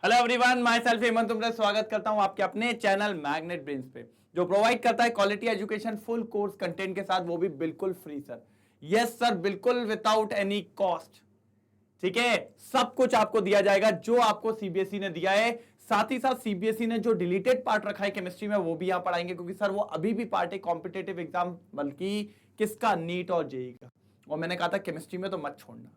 Hello everyone, my self Hemant तुमसे स्वागत करता हूं आपके अपने चैनल मैग्नेट ब्रेन्स पे, जो प्रोवाइड करता है quality education full course content के साथ, वो भी बिल्कुल फ्री सर। यस सर, बिल्कुल विदाउट एनी कॉस्ट। ठीक है, सब कुछ आपको दिया जाएगा जो आपको सीबीएसई ने दिया है। साथ ही साथ सीबीएसई ने जो डिलीटेड पार्ट रखा है केमिस्ट्री में, वो भी यहां पढ़ाएंगे, क्योंकि सर वो अभी भी पार्ट है कॉम्पिटेटिव एग्जाम, बल्कि किसका, नीट और जेई का। और मैंने कहा था केमिस्ट्री में तो मत छोड़ना,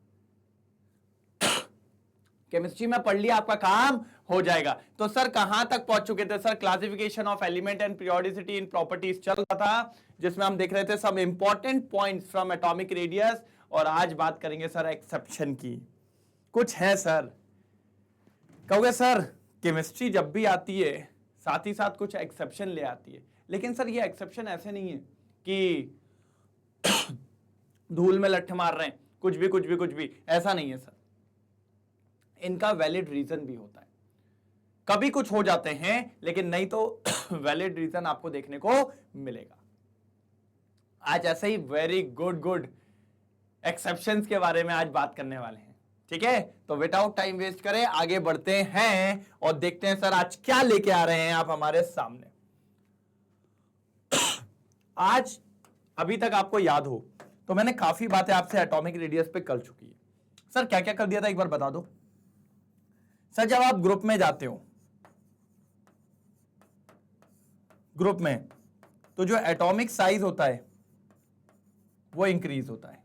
केमिस्ट्री में पढ़ लिया आपका काम हो जाएगा। तो सर कहां तक पहुंच चुके थे sir? Classification of element and periodicity in properties चल रहा था, जिसमें हम देख रहे थे सब important points from atomic radius. और आज बात करेंगे सर एक्सेप्शन की। कुछ है सर, कहोगे सर केमिस्ट्री जब भी आती है साथ ही साथ कुछ एक्सेप्शन ले आती है, लेकिन सर ये एक्सेप्शन ऐसे नहीं है कि धूल में लठ मार रहे हैं, कुछ भी ऐसा नहीं है सर। इनका वैलिड रीजन भी होता है, कभी कुछ हो जाते हैं लेकिन नहीं तो वैलिड रीजन आपको देखने को मिलेगा। आज ऐसे ही वेरी गुड एक्सेप्शंस के बारे में आज बात करने वाले हैं। ठीक है, तो विदाउट टाइम वेस्ट करें आगे बढ़ते हैं और देखते हैं सर आज क्या लेके आ रहे हैं आप हमारे सामने। आज अभी तक आपको याद हो तो मैंने काफी बातें आपसे एटॉमिक रेडियस पे कर चुकी है। सर क्या क्या कर दिया था एक बार बता दो सर। जब आप ग्रुप में जाते हो, ग्रुप में, तो जो एटॉमिक साइज होता है वो इंक्रीज होता है।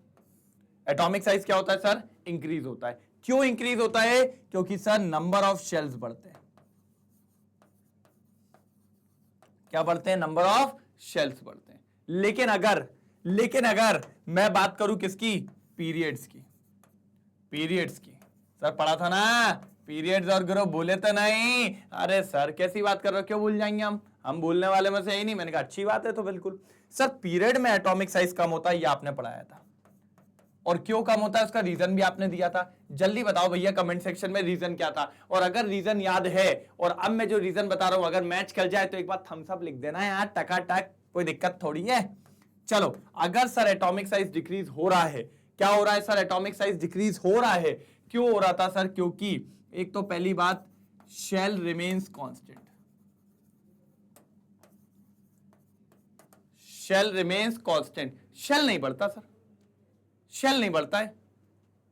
एटॉमिक साइज क्या होता है सर? इंक्रीज होता है। क्यों इंक्रीज होता है? क्योंकि सर नंबर ऑफ शेल्स बढ़ते हैं। क्या बढ़ते हैं? नंबर ऑफ शेल्स बढ़ते हैं। लेकिन अगर मैं बात करूं किसकी? पीरियड्स की। पीरियड्स की सर पढ़ा था ना, पीरियड्स और ग्रुप भूले तो नहीं? अरे सर कैसी बात कर रहे हो, क्यों भूल जाएंगे हम भूलने वाले में से ही नहीं। मैंने कहा अच्छी बात है, तो बिल्कुल सर पीरियड में एटॉमिक साइज कम होता है, ये आपने पढ़ाया था। और क्यों कम होता है उसका रीजन भी आपने दिया था। जल्दी बताओ भैया कमेंट सेक्शन में रीजन क्या था। और अगर रीजन याद है और अब मैं जो रीजन बता रहा हूं अगर मैच कर जाए तो एक बार थम्स अप लिख देना यार, टकाटक, कोई दिक्कत थोड़ी है। चलो, अगर सर एटॉमिक साइज डिक्रीज हो रहा है, क्या हो रहा है सर? एटॉमिक साइज डिक्रीज हो रहा है। क्यों हो रहा था सर? क्योंकि एक तो पहली बात, shell remains constant. Shell remains constant. Shell नहीं बढ़ता सर, शेल नहीं बढ़ता है,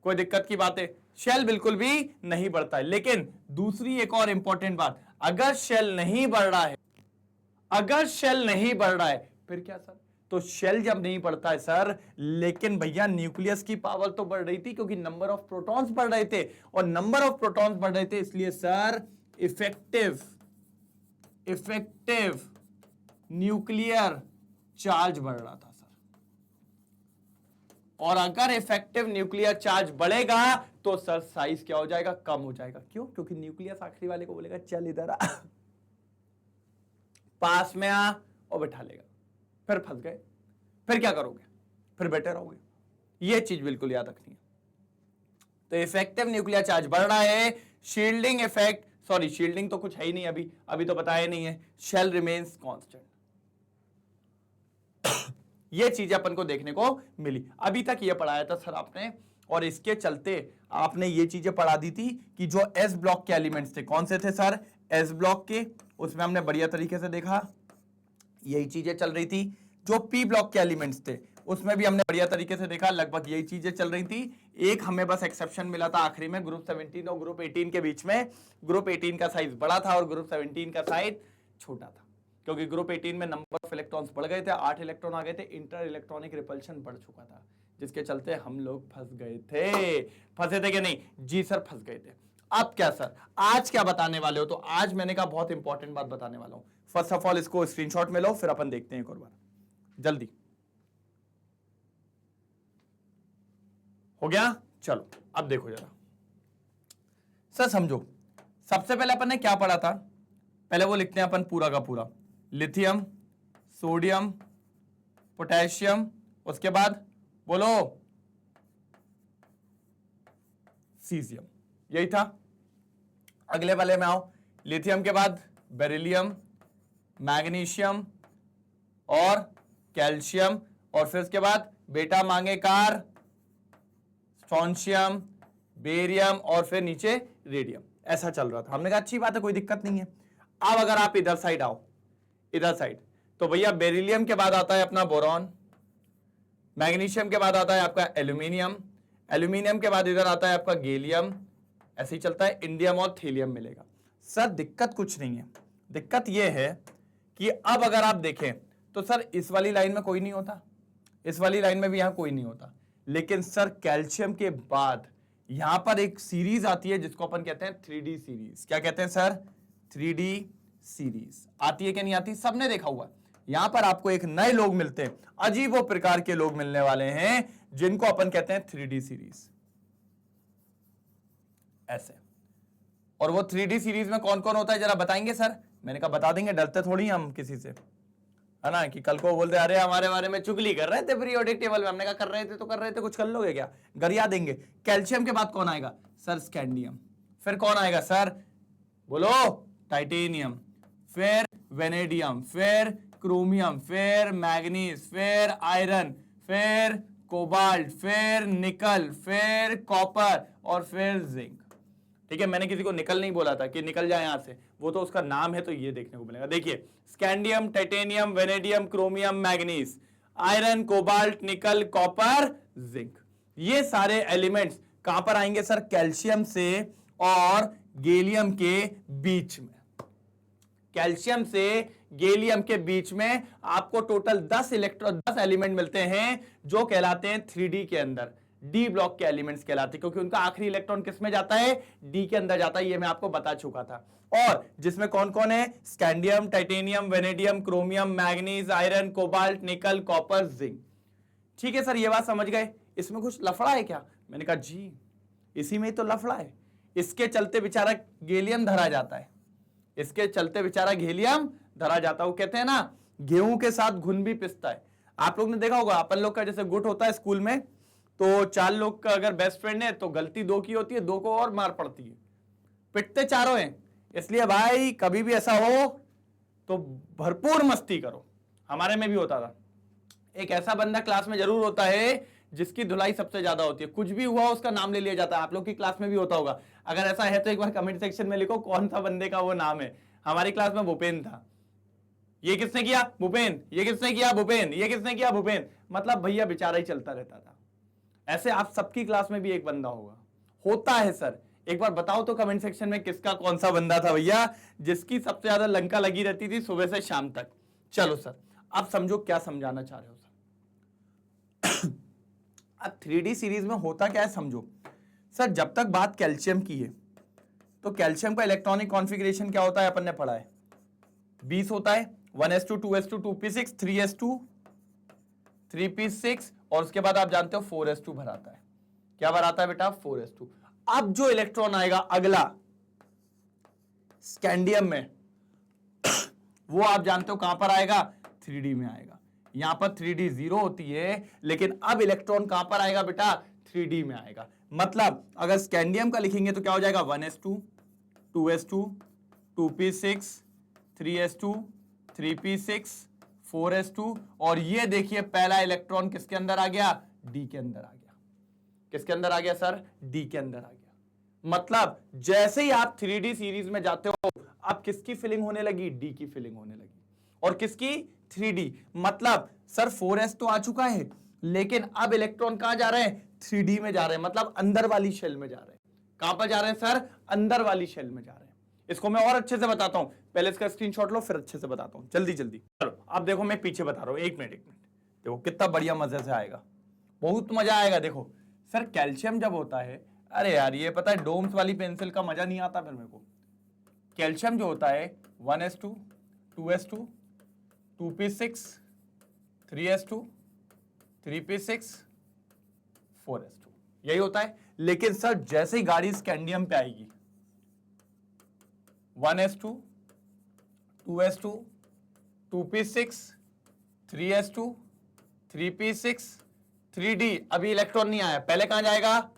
कोई दिक्कत की बात है, शेल बिल्कुल भी नहीं बढ़ता है। लेकिन दूसरी एक और इंपॉर्टेंट बात, अगर शेल नहीं बढ़ रहा है, अगर शेल नहीं बढ़ रहा है फिर क्या सर? तो शेल जब नहीं बढ़ता है सर, लेकिन भैया न्यूक्लियस की पावर तो बढ़ रही थी, क्योंकि नंबर ऑफ प्रोटॉन्स बढ़ रहे थे, और नंबर ऑफ प्रोटॉन्स बढ़ रहे थे, इसलिए सर इफेक्टिव न्यूक्लियर चार्ज बढ़ रहा था सर। और अगर इफेक्टिव न्यूक्लियर चार्ज बढ़ेगा तो सर साइज क्या हो जाएगा? कम हो जाएगा। क्यों? क्योंकि न्यूक्लियस आखिरी वाले को बोलेगा चल इधर आ, पास में आ, और बैठा लेगा। फिर फंस गए, फिर क्या करोगे? फिर बैठे रहोगे। यह चीज बिल्कुल याद रखनी है। तो इफेक्टिव न्यूक्लियर चार्ज बढ़ रहा है, शील्डिंग इफेक्ट, सॉरी शील्डिंग तो कुछ है ही नहीं, अभी तो बताया नहीं है, शेल रिमेन्स कांस्टेंट। ये चीजें अपन को देखने को मिली। अभी तक ये पढ़ाया था सर आपने, और इसके चलते आपने ये चीजें पढ़ा दी थी कि जो एस ब्लॉक के एलिमेंट्स थे, कौन से थे सर? एस ब्लॉक के, उसमें हमने बढ़िया तरीके से देखा, यही चीजें चल रही थी। जो पी ब्लॉक के एलिमेंट्स थे उसमें भी हमने बढ़िया तरीके से देखा, लगभग यही चीजें चल रही थी। एक हमें बस एक्सेप्शन मिला था आखिरी में, ग्रुप 17 और ग्रुप 18 के बीच में। ग्रुप 18 का साइज बड़ा था और ग्रुप 17 का साइज छोटा था, क्योंकि ग्रुप 18 में नंबर ऑफ इलेक्ट्रॉन्स बढ़ गए थे, 8 इलेक्ट्रॉन आ गए थे, इंटर इलेक्ट्रॉनिक रिपल्शन बढ़ चुका था, जिसके चलते हम लोग फंस गए थे। फंसे थे कि नहीं? जी सर फंस गए थे। अब क्या सर, आज क्या बताने वाले हो? तो आज मैंने कहा बहुत इंपॉर्टेंट बात बताने वाला हूं। फर्स्ट ऑफ ऑल इसको स्क्रीनशॉट में लो, फिर अपन देखते हैं एक और बार, जल्दी हो गया। चलो अब देखो जरा सर, समझो। सबसे पहले अपन ने क्या पढ़ा था? पहले वो लिखते हैं अपन पूरा का पूरा, लिथियम, सोडियम, पोटेशियम, उसके बाद बोलो सीजियम, यही था। अगले वाले में आओ, लिथियम के बाद बेरिलियम, मैग्नीशियम और कैल्शियम, और फिर उसके बाद बेटा मांगे कार, स्ट्रोंशियम, बेरियम, और फिर नीचे रेडियम। ऐसा चल रहा था। हमने कहा अच्छी बात है, कोई दिक्कत नहीं है। अब अगर आप इधर साइड आओ, इधर साइड, तो भैया बेरिलियम के बाद आता है अपना बोरॉन, मैग्नीशियम के बाद आता है आपका एल्यूमिनियम, एल्यूमिनियम के बाद इधर आता है आपका गैलियम, ऐसे ही चलता है, इंडियम और थीलियम मिलेगा। सर दिक्कत कुछ नहीं है, दिक्कत यह है कि अब अगर आप देखें तो सर इस वाली लाइन में कोई नहीं होता, इस वाली लाइन में भी यहां कोई नहीं होता, लेकिन सर कैल्शियम के बाद यहां पर एक सीरीज आती है जिसको अपन कहते हैं 3D सीरीज। क्या कहते हैं सर? 3D सीरीज आती है कि नहीं आती? सबने देखा हुआ। यहां पर आपको एक नए लोग मिलते हैं, अजीबो प्रकार के लोग मिलने वाले हैं जिनको अपन कहते हैं 3D सीरीज, ऐसे। और वो 3D सीरीज में कौन कौन होता है जरा बताएंगे सर? मैंने कहा बता देंगे, डरते थोड़ी हम किसी से, है ना, कि कल को बोलते अरे हमारे बारे में चुगली कर रहे थे पीरियोडिक टेबल में। हमने कहा कर रहे थे तो कर रहे थे, कुछ कर लोगे क्या? गरिया देंगे। कैल्शियम के बाद कौन आएगा सर? स्कैंडियम। फिर कौन आएगा सर? बोलो। टाइटेनियम, फिर वेनेडियम, फिर क्रोमियम, फिर मैग्नीज, फिर आयरन, फिर कोबाल्ट, फिर निकल, फिर कॉपर और फिर जिंक। ठीक है, मैंने किसी को निकल नहीं बोला था कि निकल जाए यहां से, वो तो उसका नाम है, तो ये देखने को मिलेगा। देखिए, scandium, titanium, vanadium, chromium, manganese, iron, cobalt, निकल, कॉपर, जिंक, ये सारे एलिमेंट्स कहां पर आएंगे सर? कैल्शियम से और गैलियम के बीच में। कैल्शियम से गैलियम के बीच में आपको टोटल 10 एलिमेंट मिलते हैं जो कहलाते हैं 3D के अंदर, डी ब्लॉक के एलिमेंट्स कहलाते हैं, क्योंकि उनका आखिरी इलेक्ट्रॉन किस में जाता है? डी के अंदर जाता है। ये मैं आपको बता चुका था। और जिसमें कौन कौन है? Scandium, titanium, vanadium, chromium, manganese, iron, cobalt, निकल, कॉपर, जिंक। ठीक है सर, ये बात समझ गए। इसमें कुछ लफड़ा है क्या? मैंने कहा जी इसी में तो लफड़ा है। इसके चलते बेचारा गैलियम धरा जाता है, इसके चलते बेचारा गैलियम धरा जाता है। वो कहते हैं ना, गेहूं के साथ घुन भी पिसता है। आप लोग ने देखा होगा, अपन लोग का जैसे गुट होता है स्कूल में, तो 4 लोग का अगर बेस्ट फ्रेंड है तो गलती 2 की होती है, 2 को और मार पड़ती है, पिटते चारों हैं। इसलिए भाई कभी भी ऐसा हो तो भरपूर मस्ती करो। हमारे में भी होता था, एक ऐसा बंदा क्लास में जरूर होता है जिसकी धुलाई सबसे ज्यादा होती है, कुछ भी हुआ उसका नाम ले लिया जाता है। आप लोग की क्लास में भी होता होगा, अगर ऐसा है तो एक बार कमेंट सेक्शन में लिखो कौन सा बंदे का वो नाम है। हमारी क्लास में भूपेन था, ये किसने किया? भूपेन। ये किसने किया? भूपेन। ये किसने किया? भूपेन। मतलब भैया बेचारा ही चलता रहता था। ऐसे आप सबकी क्लास में भी एक बंदा होगा, होता है सर। एक बार बताओ तो कमेंट सेक्शन में किसका कौन सा बंदा था भैया जिसकी सबसे ज्यादा लंका लगी रहती थी सुबह से शाम तक। चलो सर, अब समझो क्या समझाना चाह रहे हो सर। अब 3D सीरीज में होता क्या है समझो सर। जब तक बात कैल्शियम की है तो कैल्शियम का इलेक्ट्रॉनिक कॉन्फ़िगरेशन क्या होता है? अपन ने पढ़ा है 20 होता है, 1s2 2s2 2p6 3s2 3p6 और उसके बाद आप जानते हो 4s2 भराता है। क्या भराता है बेटा? 4s2। अब जो इलेक्ट्रॉन आएगा अगला स्कैंडियम में, वो आप जानते हो कहां पर आएगा? 3D में आएगा। यहां पर 3D 0 होती है, लेकिन अब इलेक्ट्रॉन कहां पर आएगा बेटा? 3D में आएगा। मतलब अगर स्कैंडियम का लिखेंगे तो क्या हो जाएगा? 1s2 2s2 2p6 3s2 3p6 4s2 और ये देखिए पहला इलेक्ट्रॉन किसके अंदर आ गया? डी के अंदर आ गया। किसके अंदर आ गया सर? डी के अंदर आ गया। मतलब जैसे ही आप 3D सीरीज में जाते हो, अब किसकी फिलिंग होने लगी? डी की फिलिंग होने लगी। और किसकी? 3D। मतलब सर 4s तो आ चुका है, लेकिन अब इलेक्ट्रॉन कहां जा रहे हैं? 3D में जा रहे हैं, मतलब अंदर वाली शेल में जा रहे हैं। कहां पर जा रहे हैं सर? अंदर वाली शेल में जा रहे हैं। इसको मैं और अच्छे से बताता हूं, पहले इसका स्क्रीनशॉट लो फिर अच्छे से बताता हूं, जल्दी जल्दी। चलो अब देखो, मैं पीछे बता रहा हूं, एक मिनट देखो कितना बढ़िया मजे से आएगा, बहुत मजा आएगा। देखो सर, कैल्शियम जब होता है, अरे यार ये पता है डोम्स वाली पेंसिल का मजा नहीं आता फिर मेरे को। कैल्शियम जो होता है 1s2 2s2 2p6 3s2 3p6 4s2, यही होता है। लेकिन सर जैसे ही गाड़ी स्कैंडियम पे आएगी, 1s2 2s2 2p6 3s2 3p6 3d, अभी इलेक्ट्रॉन नहीं आया, पहले कहां जाएगा?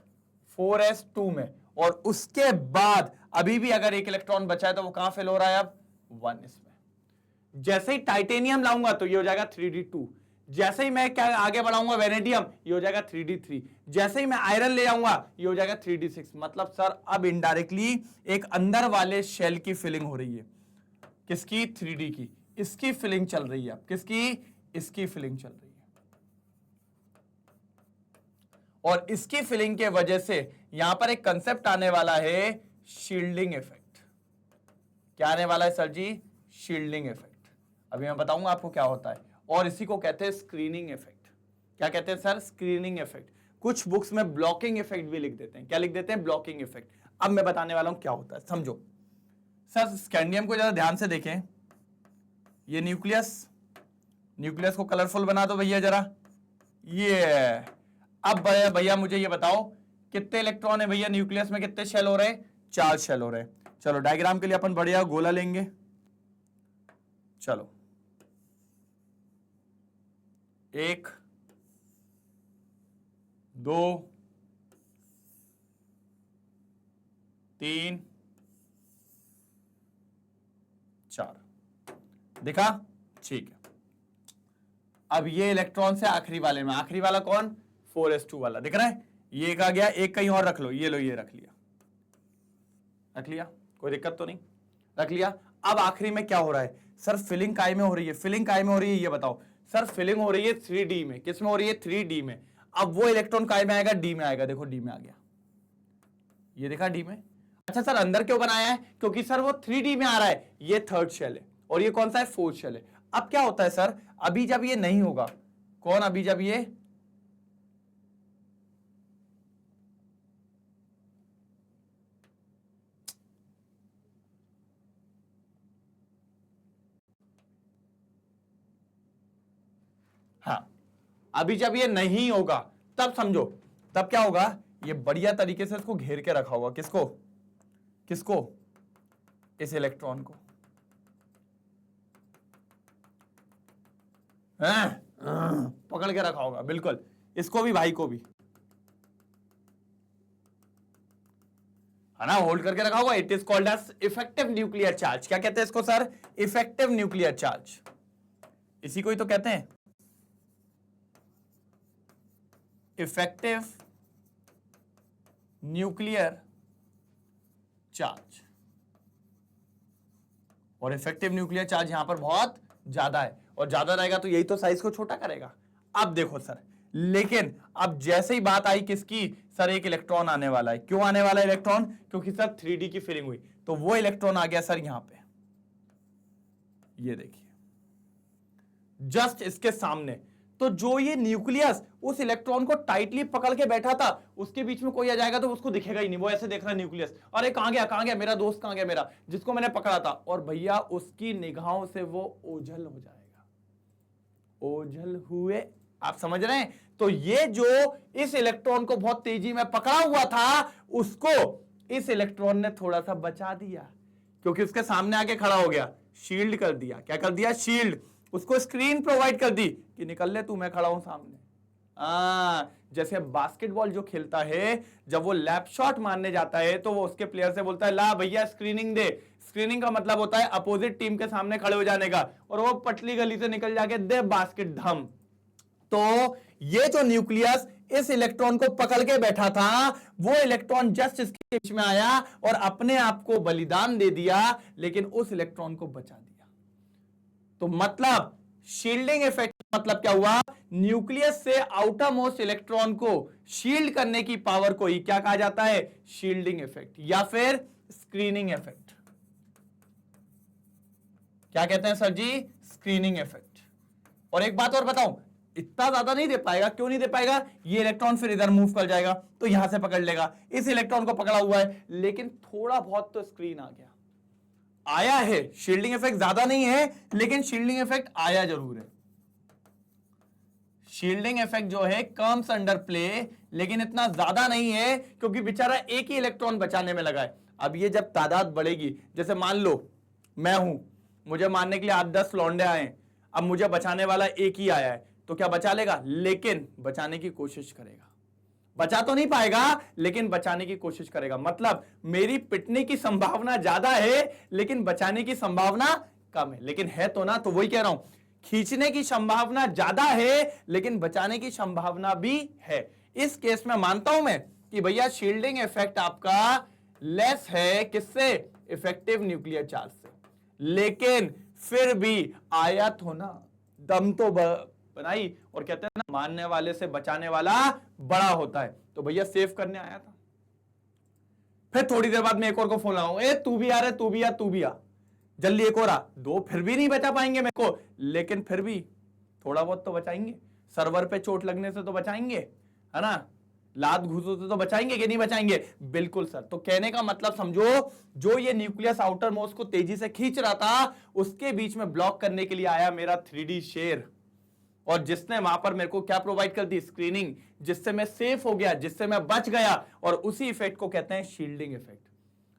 4s2 में। और उसके बाद अभी भी अगर एक इलेक्ट्रॉन बचा है तो वो कहां फिल हो रहा है? अब 1s में। जैसे ही टाइटेनियम लाऊंगा तो ये हो जाएगा 3d2। जैसे ही मैं क्या आगे बढ़ाऊंगा वेनेडियम, ये हो जाएगा 3d3। जैसे ही मैं आयरन ले आऊंगा ये हो जाएगा 3d6। मतलब सर अब इनडायरेक्टली एक अंदर वाले शेल की फिलिंग हो रही है। किसकी? 3d की। इसकी फिलिंग चल रही है। किसकी? इसकी फिलिंग चल रही है। और इसकी फिलिंग के वजह से यहां पर एक कंसेप्ट आने वाला है, शील्डिंग इफेक्ट। क्या आने वाला है सर जी? Shielding effect. अभी मैं बताऊंगा आपको क्या होता है। और इसी को कहते हैं स्क्रीनिंग इफेक्ट। क्या कहते हैं सर? Screening effect. कुछ बुक्स में ब्लॉकिंग इफेक्ट भी लिख देते हैं। क्या लिख देते हैं? Blocking effect. अब मैं बताने वाला हूं क्या होता है, समझो। सर स्कैंडियम को जरा ध्यान से देखें। ये न्यूक्लियस, न्यूक्लियस को कलरफुल बना दो भैया जरा। ये अब भैया मुझे ये बताओ कितने इलेक्ट्रॉन है भैया न्यूक्लियस में? कितने शेल हो रहे हैं? 4 शेल हो रहे हैं। चलो डायग्राम के लिए अपन बढ़िया गोला लेंगे। चलो 1 2 3 4 दिखा? ठीक है। अब ये इलेक्ट्रॉन से आखिरी वाले में, आखिरी वाला कौन? 4s2 वाला दिख रहा है? ये एक आ गया, एक कहीं और रख लो। ये लो, ये रख लिया, रख लिया, कोई दिक्कत तो नहीं, रख लिया। अब आखिरी में क्या हो रहा है सर? फिलिंग काय में हो रही है? फिलिंग काय में हो रही है ये बताओ सर? फिलिंग हो रही है 3d में। किस में हो रही है? 3d में। अब वो इलेक्ट्रॉन काय में आएगा? d में आएगा। देखो d में आ गया, ये देखा d में। अच्छा सर अंदर क्यों बनाया है? क्योंकि सर वो 3d में आ रहा है। ये थर्ड शेल है और ये कौन सा है? फोर्थ शेल है। अब क्या होता है सर? अभी जब ये नहीं होगा, कौन? अभी जब ये हाँ, अभी जब ये नहीं होगा तब समझो, तब क्या होगा? ये बढ़िया तरीके से इसको घेर के रखा होगा। किसको? किसको? इस इलेक्ट्रॉन को। पकड़ के रखा होगा बिल्कुल। इसको भी, भाई को भी, है ना, होल्ड करके रखा होगा। It is called as effective nuclear charge. क्या कहते हैं इसको सर? Effective nuclear charge. इसी को ही तो कहते हैं इफेक्टिव न्यूक्लियर चार्ज। और इफेक्टिव न्यूक्लियर चार्ज यहां पर बहुत ज्यादा है, और ज्यादा रहेगा तो यही तो साइज को छोटा करेगा। अब देखो सर, लेकिन अब जैसे ही बात आई किसकी? सर एक इलेक्ट्रॉन आने वाला है। क्यों आने वाला इलेक्ट्रॉन? क्योंकि सर 3d की फिलिंग हुई, तो वो इलेक्ट्रॉन आ गया सर यहां पे। ये देखिए जस्ट इसके सामने। तो जो ये न्यूक्लियस उस इलेक्ट्रॉन को टाइटली पकड़ के बैठा था, उसके बीच में कोई आ जाएगा तो उसको दिखेगा ही नहीं। वो ऐसे देख रहा है न्यूक्लियस, अरे कहां गया, कहां गया मेरा दोस्त, कहां गया मेरा, जिसको मैंने पकड़ा था। और भैया उसकी निगाहों से वो ओझल हो जाएगा। ओझल हुए, आप समझ रहे हैं? तो ये जो इस इलेक्ट्रॉन को बहुत तेजी में पकड़ा हुआ था, उसको इस इलेक्ट्रॉन ने थोड़ा सा बचा दिया, क्योंकि उसके सामने आके खड़ा हो गया, शील्ड कर दिया। क्या कर दिया? शील्ड। उसको स्क्रीन प्रोवाइड कर दी कि निकल ले तू, मैं खड़ा हूं सामने। जैसे बास्केटबॉल जो खेलता है, जब वो लैप शॉट मारने जाता है तो वो उसके प्लेयर से बोलता है ला भैया स्क्रीनिंग दे। स्क्रीनिंग का मतलब होता है अपोजिट टीम के सामने खड़े हो जाने का, और वो पतली गली से निकल जाके दे बास्केट धम। तो ये जो न्यूक्लियस इस इलेक्ट्रॉन को पकड़ के बैठा था, वो इलेक्ट्रॉन जस्ट इसके बीच में आया और अपने आप को बलिदान दे दिया, लेकिन उस इलेक्ट्रॉन को बचा दिया। तो मतलब शील्डिंग इफेक्ट मतलब क्या हुआ? न्यूक्लियस से आउटर मोस्ट इलेक्ट्रॉन को शील्ड करने की पावर को ही क्या कहा जाता है? शील्डिंग इफेक्ट या फिर स्क्रीनिंग इफेक्ट। क्या कहते हैं सर जी? Screening effect. और एक बात और बताऊं, इतना ज्यादा नहीं दे पाएगा। क्यों नहीं दे पाएगा? ये इलेक्ट्रॉन फिर इधर मूव कर जाएगा तो यहां से पकड़ लेगा, इस इलेक्ट्रॉन को पकड़ा हुआ है, लेकिन थोड़ा बहुत तो स्क्रीन आ गया, आया है। शील्डिंग इफेक्ट ज्यादा नहीं है, लेकिन शील्डिंग इफेक्ट आया जरूर है। शील्डिंग इफेक्ट जो है कम्स अंडर प्ले, लेकिन इतना ज्यादा नहीं है, क्योंकि बेचारा एक ही इलेक्ट्रॉन बचाने में लगा है। अब ये जब तादाद बढ़ेगी, जैसे मान लो मैं हूं, मुझे मारने के लिए 8-10 लौंडे आए, अब मुझे बचाने वाला एक ही आया है, तो क्या बचा लेगा? लेकिन बचाने की कोशिश करेगा। बचा तो नहीं पाएगा, लेकिन बचाने की कोशिश करेगा। मतलब मेरी पिटने की संभावना ज्यादा है, लेकिन बचाने की संभावना कम है। लेकिन है तो ना, तो वही कह रहा हूं खींचने की संभावना ज्यादा है लेकिन बचाने की संभावना भी है। इस केस में मानता हूं मैं कि भैया शील्डिंग इफेक्ट आपका लेस है, किससे? इफेक्टिव न्यूक्लियर चार्ज से। लेकिन फिर भी आया तो ना, दम तो बनाई, और कहते हैं ना मानने वाले से बचाने वाला बड़ा होता है। तो भैया सेव करने आया था। फिर थोड़ी देर बाद मैं एक और को फोन लगाऊं, ए तू भी आ रहा है, तू भी आ, तू भी आ, जल्दी एक और आ। दो फिर भी नहीं बचा पाएंगे मेरे को, लेकिन फिर भी थोड़ा बहुत तो बचाएंगे। सर्वर पे चोट लगने से तो बचाएंगे, है ना, लात घुसों से तो बचाएंगे कि नहीं बचाएंगे? बिल्कुल सर। तो कहने का मतलब समझो, जो ये न्यूक्लियस आउटर मोस्ट को तेजी से खींच रहा था, उसके बीच में ब्लॉक करने के लिए आया मेरा 3D शेर, और जिसने वहां पर मेरे को क्या प्रोवाइड कर दी? स्क्रीनिंग, जिससे मैं सेफ हो गया, जिससे मैं बच गया, और उसी इफेक्ट को कहते हैं शील्डिंग इफेक्ट।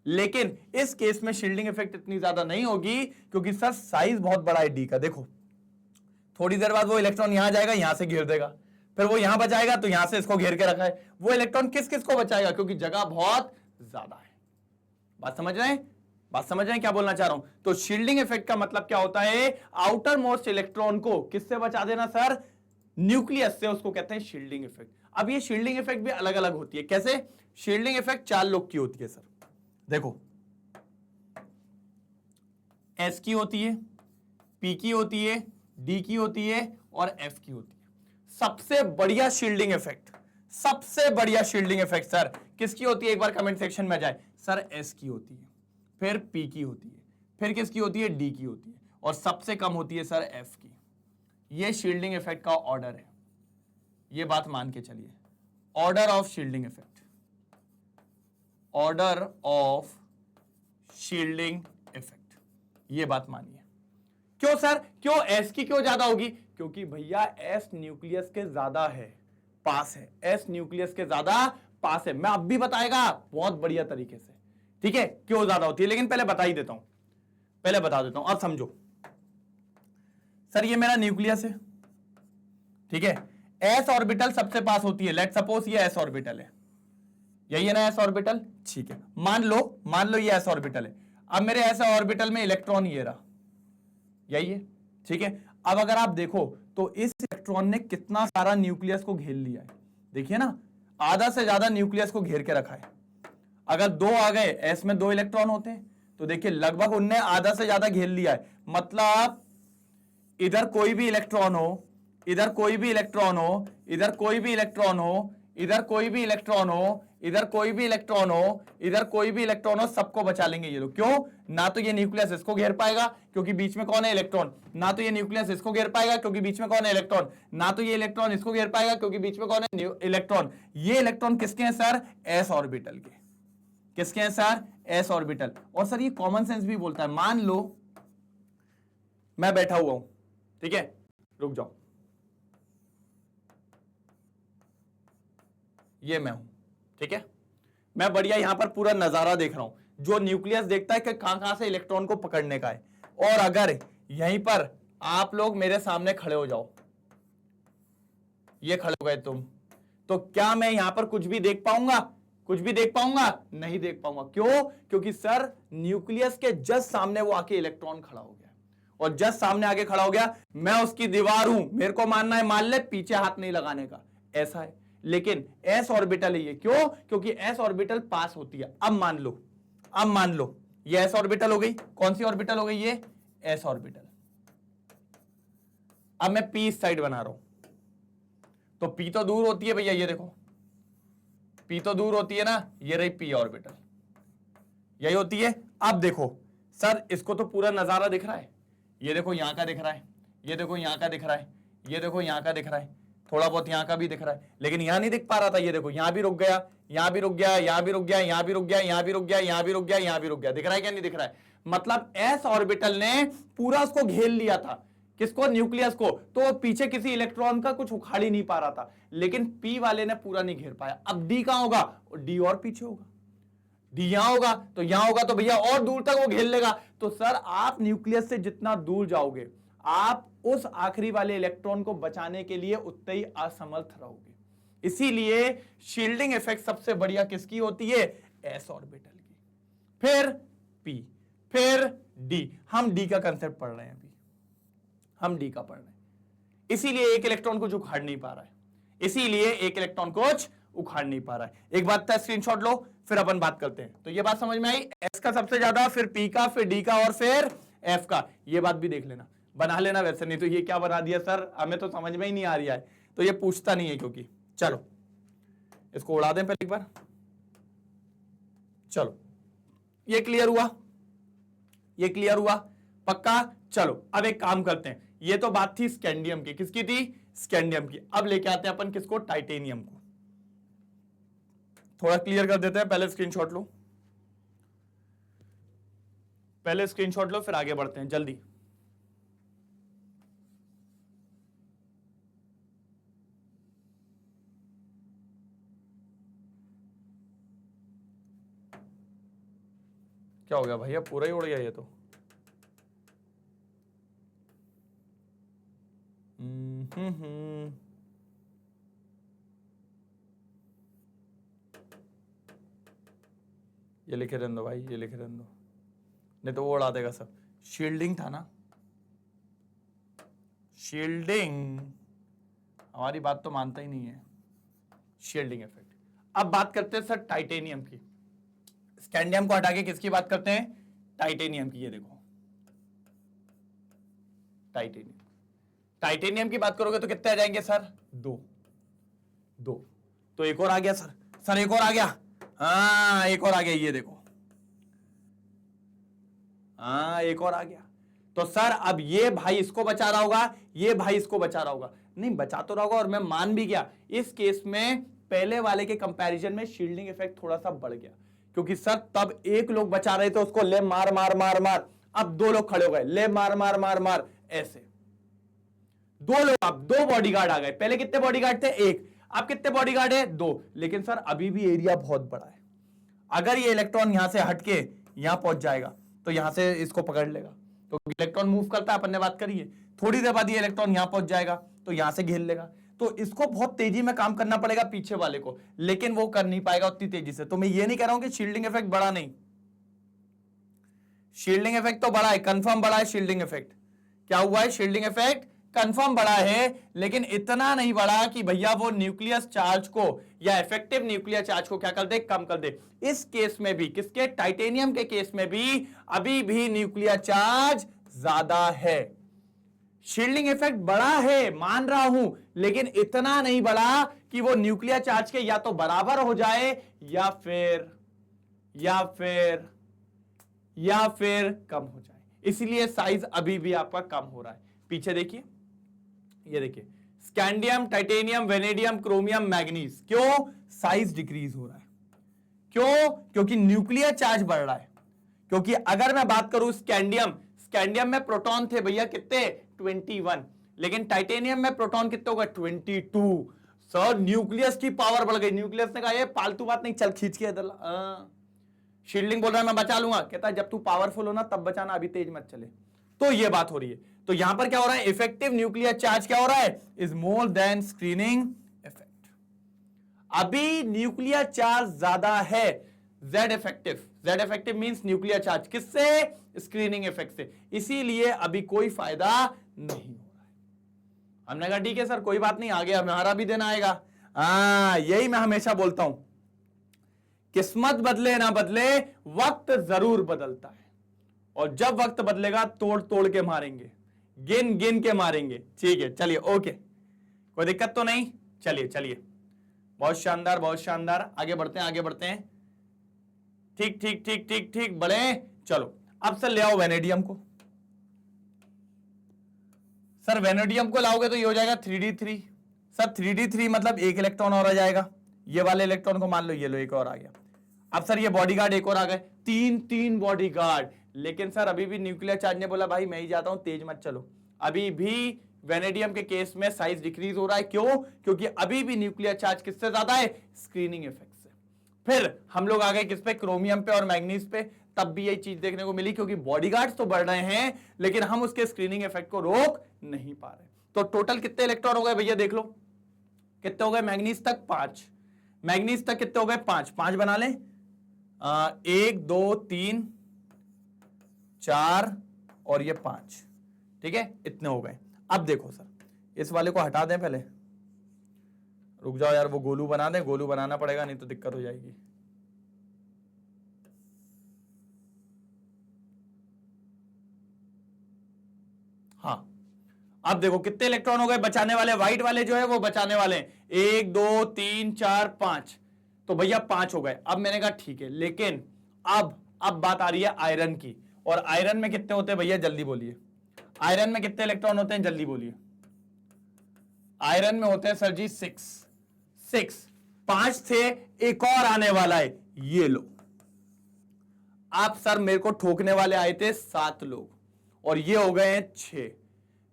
लेकिन इस केस में शील्डिंग इफेक्ट इतनी ज्यादा नहीं होगी, क्योंकि सर साइज बहुत बड़ा है डी का। देखो थोड़ी देर बाद वो इलेक्ट्रॉन यहां जाएगा, यहां से घेर देगा, फिर वो यहां बचाएगा तो यहां से इसको घेर के रखा है। वो इलेक्ट्रॉन किस किस को बचाएगा? क्योंकि जगह बहुत ज्यादा है। बात समझ रहे हैं? बात समझ रहे हैं क्या बोलना चाह रहा हूं? तो शील्डिंग इफेक्ट का मतलब क्या होता है? आउटर मोस्ट इलेक्ट्रॉन को किससे बचा देना सर? न्यूक्लियस से। उसको कहते हैं शील्डिंग इफेक्ट। अब ये शील्डिंग इफेक्ट भी अलग अलग होती है। कैसे? शील्डिंग इफेक्ट 4 लोग की होती है सर। देखो, एस की होती है, पी की होती है, डी की होती है, और एफ की होती है। सबसे बढ़िया शील्डिंग इफेक्ट, सबसे बढ़िया शील्डिंग इफेक्ट सर किसकी होती है? एक बार कमेंट सेक्शन में जाए। सर एस की होती है, फिर पी की होती है, फिर किसकी होती है? डी की होती है, और सबसे कम होती है सर एफ की। ये शील्डिंग इफेक्ट का ऑर्डर है। ये बात मान के चलिए, order of shielding effect, order of shielding effect, ये बात मानिए। क्यों सर? क्यों एस की क्यों ज्यादा होगी? क्योंकि भैया एस न्यूक्लियस के ज्यादा है, पास है। एस न्यूक्लियस के ज्यादा पास है। मैं अब भी बताएगा बहुत बढ़िया तरीके से, ठीक है, क्यों ज्यादा होती है। लेकिन पहले बता ही देता हूं, पहले बता देता हूं, अब समझो। सर ये मेरा न्यूक्लियस है, ठीक है, एस ऑर्बिटल सबसे पास होती है। लेट सपोज ये एस ऑर्बिटल है, यही है ना एस ऑर्बिटल, ठीक है। मान लो ये एस ऑर्बिटल है। अब मेरे एस ऑर्बिटल में इलेक्ट्रॉन ये रहा, यही है, ठीक है। अब अगर आप देखो तो इस इलेक्ट्रॉन ने कितना सारा न्यूक्लियस को घेर लिया है। देखिए ना, आधा से ज्यादा न्यूक्लियस को घेर के रखा है। अगर 2 आ गए, एस में 2 इलेक्ट्रॉन होते हैं, तो देखिए लगभग उनने आधा से ज्यादा घेर लिया है। मतलब इधर कोई भी इलेक्ट्रॉन हो, इधर कोई भी इलेक्ट्रॉन हो, इधर कोई भी इलेक्ट्रॉन हो, इधर कोई भी इलेक्ट्रॉन हो, इधर कोई भी इलेक्ट्रॉन हो, इधर कोई भी इलेक्ट्रॉन हो, सबको बचा लेंगे ये लोग। क्यों? ना तो ये न्यूक्लियस इसको घेर पाएगा क्योंकि बीच में कौन है? इलेक्ट्रॉन। ना तो ये न्यूक्लियस इसको घेर पाएगा क्योंकि बीच में कौन है? इलेक्ट्रॉन। ना तो ये इलेक्ट्रॉन इसको घेर पाएगा क्योंकि बीच में कौन है? इलेक्ट्रॉन। ये इलेक्ट्रॉन किसके हैं सर? एस ऑर्बिटल के। किसके हैं सर? S orbital. और सर ये कॉमन सेंस भी बोलता है। मान लो मैं बैठा हुआ हूं, ठीक है, रुक जाओ, ये मैं हूं, ठीक है, मैं बढ़िया यहां पर पूरा नजारा देख रहा हूं। जो न्यूक्लियस देखता है कि कहां से इलेक्ट्रॉन को पकड़ने का है। और अगर यहीं पर आप लोग मेरे सामने खड़े हो जाओ, ये खड़े हो गए तुम, तो क्या मैं यहां पर कुछ भी देख पाऊंगा? कुछ भी देख पाऊंगा? नहीं देख पाऊंगा। क्यों? क्योंकि सर न्यूक्लियस के जस्ट सामने वो आके इलेक्ट्रॉन खड़ा हो गया, और जस्ट सामने आके खड़ा हो गया, मैं उसकी दीवार हूं, मेरे को मानना है मान ले, पीछे हाथ नहीं लगाने का, ऐसा है। लेकिन एस ऑर्बिटल है ये। क्यों? क्योंकि एस ऑर्बिटल पास होती है। अब मान लो ये एस ऑर्बिटल हो गई। कौन सी ऑर्बिटल हो गई? ये एस ऑर्बिटल। अब मैं पी इस साइड बना रहा हूं, तो पी तो दूर होती है भैया, ये देखो पी तो दूर होती है ना, ये रही पी ऑर्बिटल, यही होती है। अब देखो सर, इसको तो पूरा नजारा दिख रहा है, ये देखो यहां का दिख रहा है, ये देखो यहां का दिख रहा है, ये देखो यहां का दिख रहा है, थोड़ा बहुत यहां का भी दिख रहा है, लेकिन यहां नहीं दिख पा रहा था। ये देखो यहां भी रुक गया, यहां भी रुक गया, यहां भी रुक गया, यहां भी रुक गया, यहां भी रुक गया, यहां भी रुक गया, यहां भी रुक गया। दिख रहा है क्या? नहीं दिख रहा है। मतलब एस ऑर्बिटल ने पूरा उसको घेर लिया था। किसको? न्यूक्लियस को। तो पीछे किसी इलेक्ट्रॉन का कुछ उखाड़ ही नहीं पा रहा था, लेकिन पी वाले ने पूरा नहीं घेर पाया। अब डी कहां होगा? डी और पीछे होगा, डी यहां होगा, तो यहां होगा, तो भैया और दूर तक वो घेर लेगा। तो सर आप न्यूक्लियस से जितना दूर जाओगे, आप उस आखिरी वाले इलेक्ट्रॉन को बचाने के लिए उतने ही असमर्थ रहोगे। इसीलिए शील्डिंग इफेक्ट सबसे बढ़िया किसकी होती है? एस ऑर्बिटल की। फिर पी, फिर डी। हम डी का कंसेप्ट पढ़ रहे हैं अभी, हम डी का पढ़ रहे हैं, इसीलिए एक इलेक्ट्रॉन कुछ उखाड़ नहीं पा रहा है, इसीलिए एक इलेक्ट्रॉन कुछ उखाड़ नहीं पा रहा है। एक बात का स्क्रीनशॉट लो, फिर अपन बात करते हैं। तो ये बात समझ में आई, एस का सबसे ज्यादा, फिर पी का, फिर डी का, और फिर एफ का। ये बात भी देख लेना, बना लेना वैसे, नहीं तो ये क्या बना दिया सर, हमें तो समझ में ही नहीं आ रही है, तो ये पूछता नहीं है क्योंकि। चलो इसको उड़ा दें पहले एक बार। चलो ये क्लियर हुआ, ये क्लियर हुआ पक्का। चलो अब एक काम करते हैं, ये तो बात थी स्कैंडियम की, किसकी थी, स्कैंडियम की। अब लेके आते हैं अपन किसको, टाइटेनियम को। थोड़ा क्लियर कर देते हैं, पहले स्क्रीनशॉट लो, पहले स्क्रीनशॉट लो, फिर आगे बढ़ते हैं जल्दी। क्या हो गया भैया, पूरा ही उड़ गया ये तो। ये लिखे रहने दो भाई, ये लिखे रहने दो, नहीं तो वो उड़ा देगा सब। शील्डिंग था ना, शील्डिंग, हमारी बात तो मानता ही नहीं है, शील्डिंग इफेक्ट। अब बात करते हैं सर टाइटेनियम की, स्कैंडियम को हटा के किसकी बात करते हैं, टाइटेनियम की। ये देखो टाइटेनियम, टाइटेनियम की बात करोगे तो कितने आ जाएंगे सर, दो, दो। तो एक और आ गया सर, सर एक और आ गया, हाँ एक और आ गया, ये देखो, हाँ एक और आ गया। तो सर अब ये भाई इसको बचा रहा होगा, ये भाई इसको बचा रहा होगा, नहीं बचा तो रहा होगा, और मैं मान भी गया इस केस में पहले वाले के कंपैरिजन में शील्डिंग इफेक्ट थोड़ा सा बढ़ गया, क्योंकि सर तब एक लोग बचा रहे थे उसको, ले मार मार मार मार, अब दो लोग खड़े हो गए, ले मार मार मार मार, ऐसे दो लोग, अब दो बॉडीगार्ड आ गए। पहले कितने बॉडीगार्ड थे, एक, अब कितने बॉडीगार्ड है, दो। लेकिन सर अभी भी एरिया बहुत बड़ा है, अगर ये इलेक्ट्रॉन यहां से हटके यहां पहुंच जाएगा तो यहां से इसको पकड़ लेगा, तो इलेक्ट्रॉन मूव करता है, अपन ने बात करी है, थोड़ी देर बाद ये इलेक्ट्रॉन यहां पहुंच जाएगा तो यहां से घेर लेगा, तो इसको बहुत तेजी में काम करना पड़ेगा पीछे वाले को, लेकिन वो कर नहीं पाएगा उतनी तेजी से। तो मैं ये नहीं कह रहा हूं कि शील्डिंग इफेक्ट बड़ा नहीं, शील्डिंग इफेक्ट तो बड़ा है, कंफर्म बड़ा है शील्डिंग इफेक्ट। क्या हुआ है, शील्डिंग इफेक्ट कंफर्म बड़ा है, लेकिन इतना नहीं बड़ा कि भैया वो न्यूक्लियस चार्ज को या इफेक्टिव न्यूक्लियर चार्ज को क्या कर दे, कम कर दे। इस केस में भी, किसके, टाइटेनियम के केस में भी अभी भी न्यूक्लियर चार्ज ज्यादा है। शील्डिंग इफेक्ट बड़ा है मान रहा हूं, लेकिन इतना नहीं बड़ा कि वो न्यूक्लियर चार्ज के या तो बराबर हो जाए या फिर कम हो जाए, इसलिए साइज अभी भी आपका कम हो रहा है। पीछे देखिए, ये देखिए, scandium, titanium, vanadium, chromium, manganese, क्यों साइज डिक्रीज हो रहा है, क्यों, क्योंकि न्यूक्लियर चार्ज बढ़ रहा है। क्योंकि अगर मैं बात करूं स्कैंडियम, स्कैंडियम में प्रोटॉन थे भैया कितने, 21, लेकिन टाइटेनियम में प्रोटॉन कितने हो गए, 22। सर न्यूक्लियस की पावर बढ़ गई, न्यूक्लियस ने कहा ये फालतू बात नहीं, चल खींच के इधर। शील्डिंग बोल रहा है मैं बचा लूंगा, कहता है जब तू पावरफुल हो ना तब बचाना, अभी तेज मत चले। तो ये बात हो रही है। तो यहां पर क्या हो रहा है, इफेक्टिव न्यूक्लियर चार्ज क्या हो रहा है, is more than screening effect. अभी न्यूक्लियर चार्ज ज्यादा है, Z effective means nuclear charge, किससे, स्क्रीनिंग इफेक्ट से, इसीलिए अभी कोई फायदा नहीं हो रहा है। हमने कहा ठीक है सर कोई बात नहीं, आगे हमारा भी दिन आएगा। यही मैं हमेशा बोलता हूं, किस्मत बदले ना बदले, वक्त जरूर बदलता है, और जब वक्त बदलेगा तोड़ तोड़ के मारेंगे, गिन गिन के मारेंगे। ठीक है चलिए, ओके, कोई दिक्कत तो नहीं, चलिए चलिए, बहुत शानदार बहुत शानदार, आगे बढ़ते हैं आगे बढ़ते हैं, ठीक ठीक ठीक ठीक ठीक बढ़े। चलो अब सर ले आओ वेनेडियम को, सर वेनेडियम को लाओगे तो ये हो जाएगा 3d3। सर 3d3 मतलब एक इलेक्ट्रॉन और आ जाएगा, ये वाले इलेक्ट्रॉन को मान लो, ये लो एक और आ गया। अब सर ये बॉडीगार्ड एक और आ गए, तीन बॉडीगार्ड, लेकिन सर अभी भी न्यूक्लियर चार्ज ने बोला भाई मैं ही जाता हूं, तेज मत चलो। अभी भी वेनेडियम के केस में साइज डिक्रीज हो रहा है, क्यों, क्योंकि अभी भी न्यूक्लियर चार्ज किससे ज्यादा है, स्क्रीनिंग इफेक्ट से। फिर हम लोग आ गए किस पे, क्रोमियम पे और मैग्नीज पे, तब भी यही चीज देखने को मिली, क्योंकि बॉडीगार्ड्स तो बढ़ रहे हैं लेकिन हम उसके स्क्रीनिंग इफेक्ट को रोक नहीं पा रहे। तो टोटल कितने इलेक्ट्रॉन हो गए भैया, देख लो कितने हो गए, मैग्नीज तक 5, मैग्नीज तक कितने हो गए, 5 बना लें, 1 2 3 4 और ये 5, ठीक है इतने हो गए। अब देखो सर, इस वाले को हटा दें पहले, रुक जाओ यार, वो गोलू बना दें, गोलू बनाना पड़ेगा नहीं तो दिक्कत हो जाएगी। हाँ, अब देखो कितने इलेक्ट्रॉन हो गए बचाने वाले, व्हाइट वाले जो है वो बचाने वाले, 1 2 3 4 5, तो भैया 5 हो गए। अब मैंने कहा ठीक है, लेकिन अब बात आ रही है आयरन की, और आयरन में कितने होते हैं भैया, जल्दी बोलिए, आयरन में कितने इलेक्ट्रॉन होते हैं, जल्दी बोलिए। आयरन में होते हैं सर जी 6, 5 थे, एक और आने वाला है, ये लो। आप सर मेरे को ठोकने वाले आए थे 7 लोग, और ये हो गए हैं 6,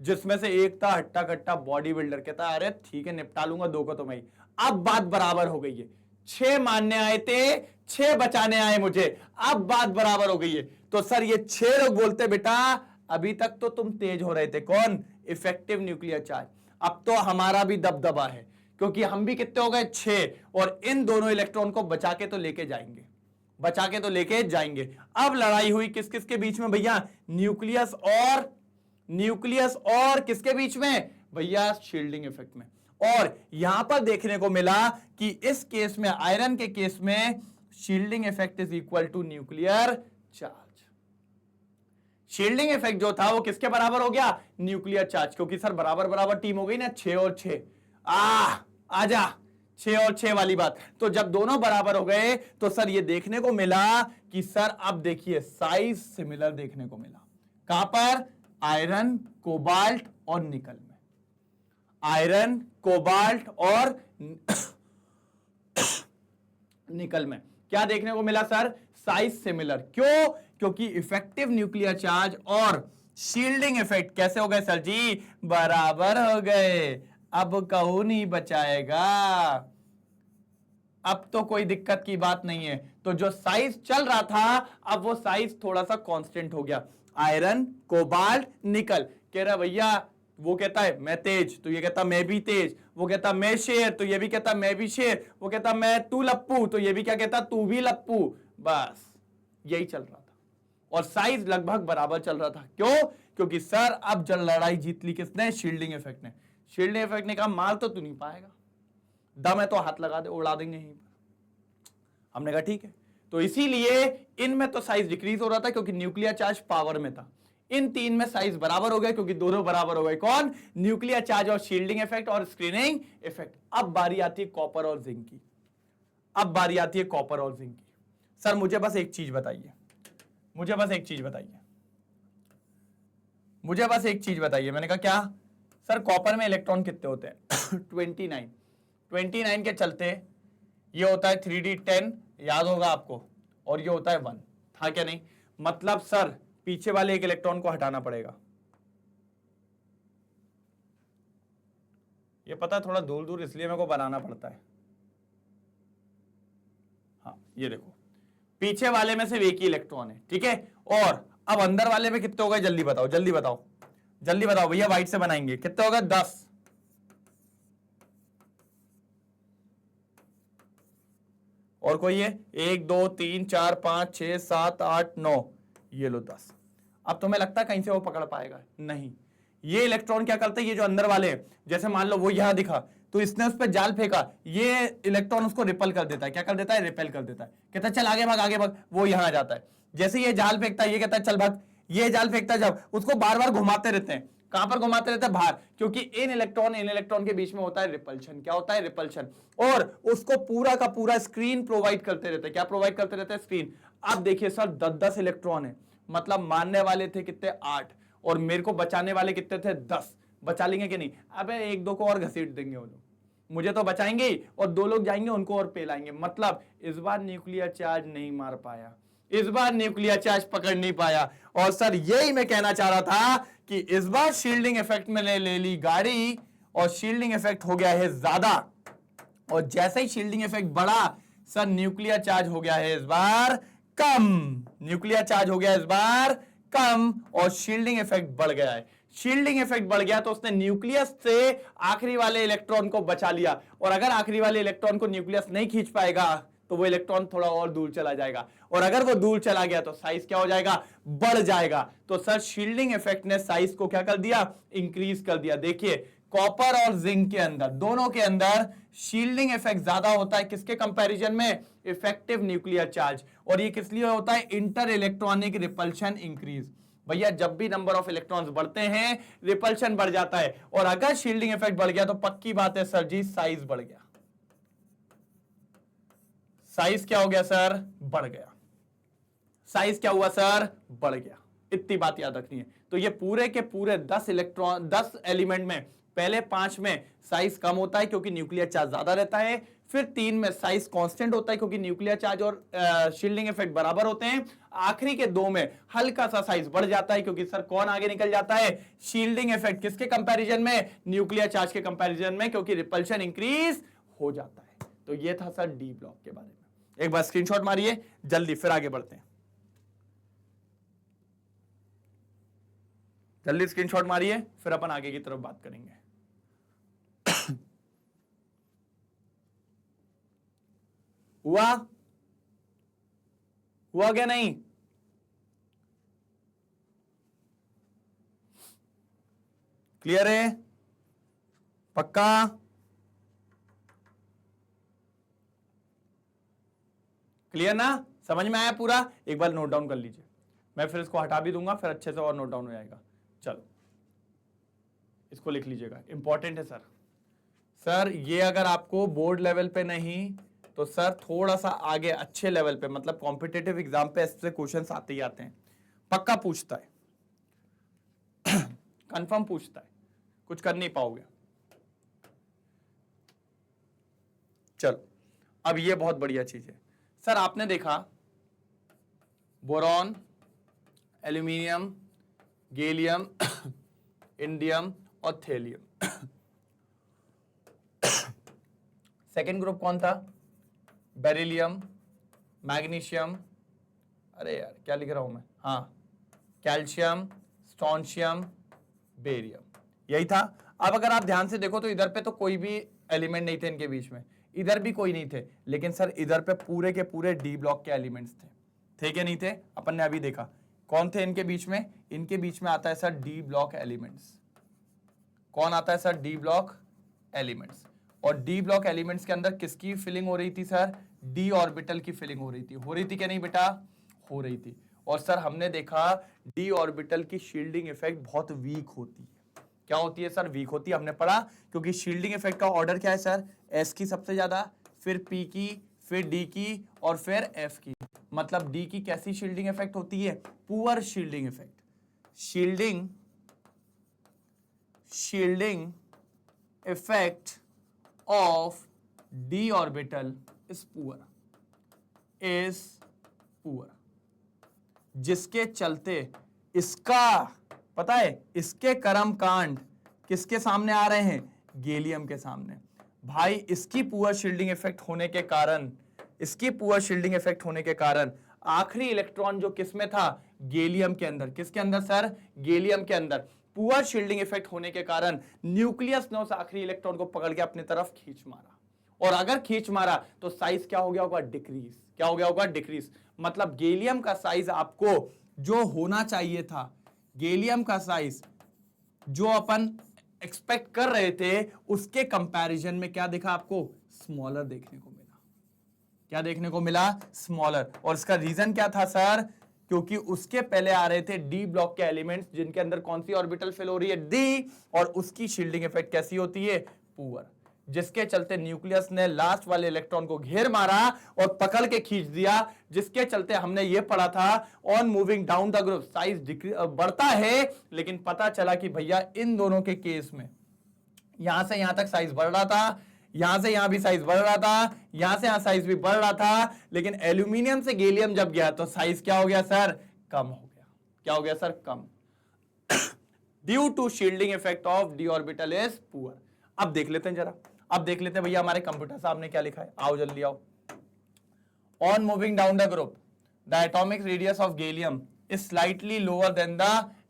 जिसमें से एक था हट्टा कट्टा बॉडी बिल्डर, कहता अरे ठीक है निपटा लूंगा 2 को तो मैं ही। अब बात बराबर हो गई है, 6 मानने आए थे, 6 बचाने आए मुझे, अब बात बराबर हो गई है। तो सर ये 6 लोग बोलते बेटा अभी तक तो तुम तेज हो रहे थे, कौन, इफेक्टिव न्यूक्लियर चार्ज, अब तो हमारा भी दबदबा है, क्योंकि हम भी कितने हो गए 6, और इन दोनों इलेक्ट्रॉन को बचा के तो लेके जाएंगे, बचा के तो लेके जाएंगे। अब लड़ाई हुई किस किस के बीच में भैया, न्यूक्लियस और किसके बीच में भैया, शील्डिंग इफेक्ट में। और यहां पर देखने को मिला कि इस केस में, आयरन के केस में, shielding effect is equal to nuclear charge. Shielding effect जो था वो किसके बराबर हो गया, न्यूक्लियर चार्ज, क्योंकि सर बराबर बराबर टीम हो गई ना, 6 और 6, आजा 6 और 6 वाली बात। तो जब दोनों बराबर हो गए तो सर ये देखने को मिला कि सर अब देखिए साइज सिमिलर देखने को मिला, कहां पर, आयरन, कोबाल्ट और निकल में, आयरन, कोबाल्ट और निकल में क्या देखने को मिला सर, साइज सिमिलर। क्यों, क्योंकि इफेक्टिव न्यूक्लियर चार्ज और शील्डिंग इफेक्ट कैसे हो गए सर जी, बराबर हो गए। अब कहूं नहीं बचाएगा, अब तो कोई दिक्कत की बात नहीं है। तो जो साइज चल रहा था अब वो साइज थोड़ा सा कांस्टेंट हो गया, आयरन, कोबाल्ट, निकल। कह रहा भैया, वो कहता है मैं तेज, तो ये कहता मैं भी तेज, वो कहता मैं शेर, तो ये भी कहता मैं भी शेर, वो कहता मैं तू लप्पू, तो ये भी क्या कहता तू भी लप्पू। बस यही चल रहा था, और साइज लगभग बराबर चल रहा था। क्यों, क्योंकि सर अब जल लड़ाई जीत ली किसने, शील्डिंग इफेक्ट ने। शील्डिंग इफेक्ट ने कहा मार तो तू नहीं पाएगा, दम है तो हाथ लगा दे, उड़ा देंगे यहीं पर। हमने कहा ठीक है। तो इसीलिए इनमें तो साइज डिक्रीज हो रहा था क्योंकि न्यूक्लियर चार्ज पावर में था, इन 3 में साइज बराबर हो गए क्योंकि दोनों बराबर हो गए, कौन, न्यूक्लियर चार्ज और शील्डिंग इफेक्ट और स्क्रीनिंग इफेक्ट। अब बारी आती है कॉपर और जिंक की, अब बारी आती है कॉपर और जिंक की। सर मुझे बस एक चीज बताइए, मुझे बस एक चीज बताइए, मुझे बस एक चीज बताइए। मैंने कहा क्या सर, कॉपर में इलेक्ट्रॉन कितने होते हैं 29 के चलते ये होता है 3d10, याद होगा आपको, और ये होता है 1, था क्या नहीं, मतलब सर पीछे वाले एक इलेक्ट्रॉन को हटाना पड़ेगा। ये पता है थोड़ा दूर दूर इसलिए मेरे को बनाना पड़ता है। हाँ ये देखो, पीछे वाले में सिर्फ एक ही इलेक्ट्रॉन है, ठीक है। और अब अंदर वाले में कितने हो गए, जल्दी बताओ, जल्दी बताओ, जल्दी बताओ भैया, व्हाइट से बनाएंगे, कितने हो गए, 10। और कोई है, 1 2 3 4 5 6 7 8 9, ये लो 10। अब तुम्हें लगता है कहीं से वो पकड़ पाएगा, नहीं। ये इलेक्ट्रॉन क्या करते हैं, ये जो अंदर वाले हैं, जैसे मान लो वो यहां दिखा तो इसने उस पर जाल फेंका, ये इलेक्ट्रॉन उसको रिपल कर देता है, क्या कर देता है, रिपेल कर देता है, कहता है चल आगे भाग आगे भाग, वो यहां आ जाता है। जैसे ये जाल फेंकता है, ये कहता है चल भाग, ये जाल फेंकता है, जब उसको बार बार घुमाते रहते हैं, कहां पर घुमाते रहते हैं, बाहर, क्योंकि इन इलेक्ट्रॉन के बीच में होता है रिपल्शन। क्या होता है, रिपल्शन। और उसको पूरा का पूरा स्क्रीन प्रोवाइड करते रहते हैं, क्या प्रोवाइड करते रहते हैं, स्क्रीन। अब देखिए सर 10-10 इलेक्ट्रॉन है, मतलब मानने वाले थे कितने, 8, और मेरे को बचाने वाले कितने थे, 10। बचा लेंगे कि नहीं, अबे 1-2 को और घसीट देंगे वो लोग, मुझे तो बचाएंगे ही, और 2 लोग जाएंगे उनको और पेलाएंगे। मतलब इस बार न्यूक्लियर चार्ज नहीं मार पाया, इस बार न्यूक्लियर चार्ज पकड़ नहीं पाया। और सर यही मैं कहना चाह रहा था कि इस बार शील्डिंग इफेक्ट में ले ली गाड़ी, और शील्डिंग इफेक्ट हो गया है ज्यादा, और जैसे ही शील्डिंग इफेक्ट बढ़ा सर न्यूक्लियर चार्ज हो गया है इस बार कम, न्यूक्लियर चार्ज हो गया इस बार कम, और शील्डिंग इफेक्ट बढ़ गया है। शील्डिंग इफेक्ट बढ़ गया तो उसने न्यूक्लियस से आखिरी वाले इलेक्ट्रॉन को बचा लिया, और अगर आखिरी वाले इलेक्ट्रॉन को न्यूक्लियस नहीं खींच पाएगा तो वो इलेक्ट्रॉन थोड़ा और दूर चला जाएगा, और अगर वो दूर चला गया तो साइज क्या हो जाएगा, बढ़ जाएगा। तो सर शील्डिंग इफेक्ट ने साइज को क्या कर दिया, इंक्रीज कर दिया। देखिए कॉपर और जिंक के अंदर, दोनों के अंदर शील्डिंग इफेक्ट ज्यादा होता है, किसके कंपैरिजन में, इफेक्टिव न्यूक्लियर चार्ज। और ये किस लिए होता है, इंटर इलेक्ट्रॉनिक रिपल्शन इंक्रीज। भैया जब भी नंबर ऑफ इलेक्ट्रॉन्स बढ़ते हैं रिपल्शन बढ़ जाता है, और अगर शील्डिंग इफेक्ट बढ़ गया तो पक्की बात है सर जी साइज बढ़ गया। साइज क्या हो गया सर, बढ़ गया। साइज क्या हुआ सर, बढ़ गया। इतनी बात याद रखनी है। तो ये पूरे के पूरे 10 इलेक्ट्रॉन 10 एलिमेंट में पहले 5 में साइज कम होता है क्योंकि न्यूक्लियर चार्ज ज्यादा रहता है, फिर 3 में साइज कांस्टेंट होता है क्योंकि न्यूक्लियर चार्ज और शील्डिंग इफेक्ट बराबर होते हैं, आखिरी के 2 में हल्का सा साइज बढ़ जाता है क्योंकि सर कौन आगे निकल जाता है, शील्डिंग इफेक्ट किसके कंपैरिजन में, न्यूक्लियर चार्ज के कंपैरिजन में, क्योंकि रिपल्शन इंक्रीज हो जाता है। तो ये था सर डी ब्लॉक के बारे में। एक बार स्क्रीनशॉट मारिए जल्दी, फिर आगे बढ़ते हैं। जल्दी स्क्रीनशॉट मारिए, फिर अपन आगे की तरफ बात करेंगे। हुआ क्या नहीं, क्लियर है, पक्का, क्लियर ना, समझ में आया पूरा। एक बार नोट डाउन कर लीजिए, मैं फिर इसको हटा भी दूंगा, फिर अच्छे से और नोट डाउन हो जाएगा। चलो इसको लिख लीजिएगा, इंपॉर्टेंट है सर। सर ये अगर आपको बोर्ड लेवल पे नहीं तो सर थोड़ा सा आगे अच्छे लेवल पे, मतलब कॉम्पिटिटिव एग्जाम पे ऐसे क्वेश्चंस आते ही आते हैं, पक्का पूछता है, कंफर्म पूछता है, कुछ कर नहीं पाओगे। चलो अब ये बहुत बढ़िया चीज है सर, आपने देखा बोरॉन, एल्यूमिनियम, गैलियम, इंडियम और थेलियम। सेकेंड ग्रुप कौन था, बेरिलियम, मैग्नीशियम, अरे यार क्या लिख रहा हूं मैं, हाँ, कैल्शियम, स्ट्रोंशियम, बेरियम, यही था। अब अगर आप ध्यान से देखो तो इधर पे तो कोई भी एलिमेंट नहीं थे इनके बीच में, इधर भी कोई नहीं थे, लेकिन सर इधर पे पूरे के पूरे डी ब्लॉक के एलिमेंट्स थे क्या नहीं थे, अपन ने अभी देखा। कौन थे इनके बीच में, इनके बीच में आता है सर डी ब्लॉक एलिमेंट्स। कौन आता है सर, डी ब्लॉक एलिमेंट्स। और डी ब्लॉक एलिमेंट्स के अंदर किसकी फिलिंग हो रही थी सर, डी ऑर्बिटल की फिलिंग हो रही थी क्या नहीं बेटा, हो रही थी। और सर हमने देखा डी ऑर्बिटल की शील्डिंग इफेक्ट बहुत वीक होती है। क्या होती है सर, वीक होती है, हमने पढ़ा, क्योंकि शील्डिंग इफेक्ट का ऑर्डर क्या है सर, एस की सबसे ज्यादा, फिर पी की, फिर डी की, और फिर एफ की। मतलब डी की कैसी शील्डिंग इफेक्ट होती है, poor shielding effect. Shielding effect of d orbital is poor, जिसके चलते इसका पता है, इसके कर्म कांड किसके सामने आ रहे हैं, गैलियम के सामने। भाई इसकी पुअर शील्डिंग इफेक्ट होने के कारण आखिरी इलेक्ट्रॉन जो किसमें था, गैलियम के अंदर। किसके अंदर सर, गैलियम के अंदर। पुअर शील्डिंग इफेक्ट होने के कारण न्यूक्लियस ने उस आखिरी इलेक्ट्रॉन को पकड़ के अपनी तरफ खींच मारा, और अगर खींच मारा तो साइज क्या हो गया होगा, डिक्रीज। क्या हो गया होगा, डिक्रीज। मतलब गैलियम का साइज आपको जो होना चाहिए था, गैलियम का साइज जो अपन एक्सपेक्ट कर रहे थे, उसके कंपैरिजन में क्या देखा आपको, स्मॉलर देखने को मिला। क्या देखने को मिला, स्मॉलर। और इसका रीजन क्या था सर, क्योंकि उसके पहले आ रहे थे डी ब्लॉक के एलिमेंट्स, जिनके अंदर कौन सी ऑर्बिटल फिल हो रही है, डी, और उसकी शील्डिंग इफेक्ट कैसी होती है, पुअर, जिसके चलते न्यूक्लियस ने लास्ट वाले इलेक्ट्रॉन को घेर मारा और पकड़ के खींच दिया, जिसके चलते हमने ये पढ़ा था, on moving down the group size बढ़ता है, लेकिन पता चला कि भैया इन दोनों के केस में यहां से यहां तक साइज बढ़ रहा था, यहां से यहां भी साइज बढ़ रहा था, यहां से यहां साइज भी बढ़ रहा था, लेकिन एल्यूमिनियम से गैलियम जब गया तो साइज क्या हो गया सर, कम हो गया। क्या हो गया सर, कम, due to shielding effect of d orbital is poor. अब देख लेते हैं जरा, अब देख लेते हैं भैया हमारे कंप्यूटर साहब ने क्या लिखा है, आओ जल्दी आओ। On moving down the group the atomic radius of gallium is slightly lower than the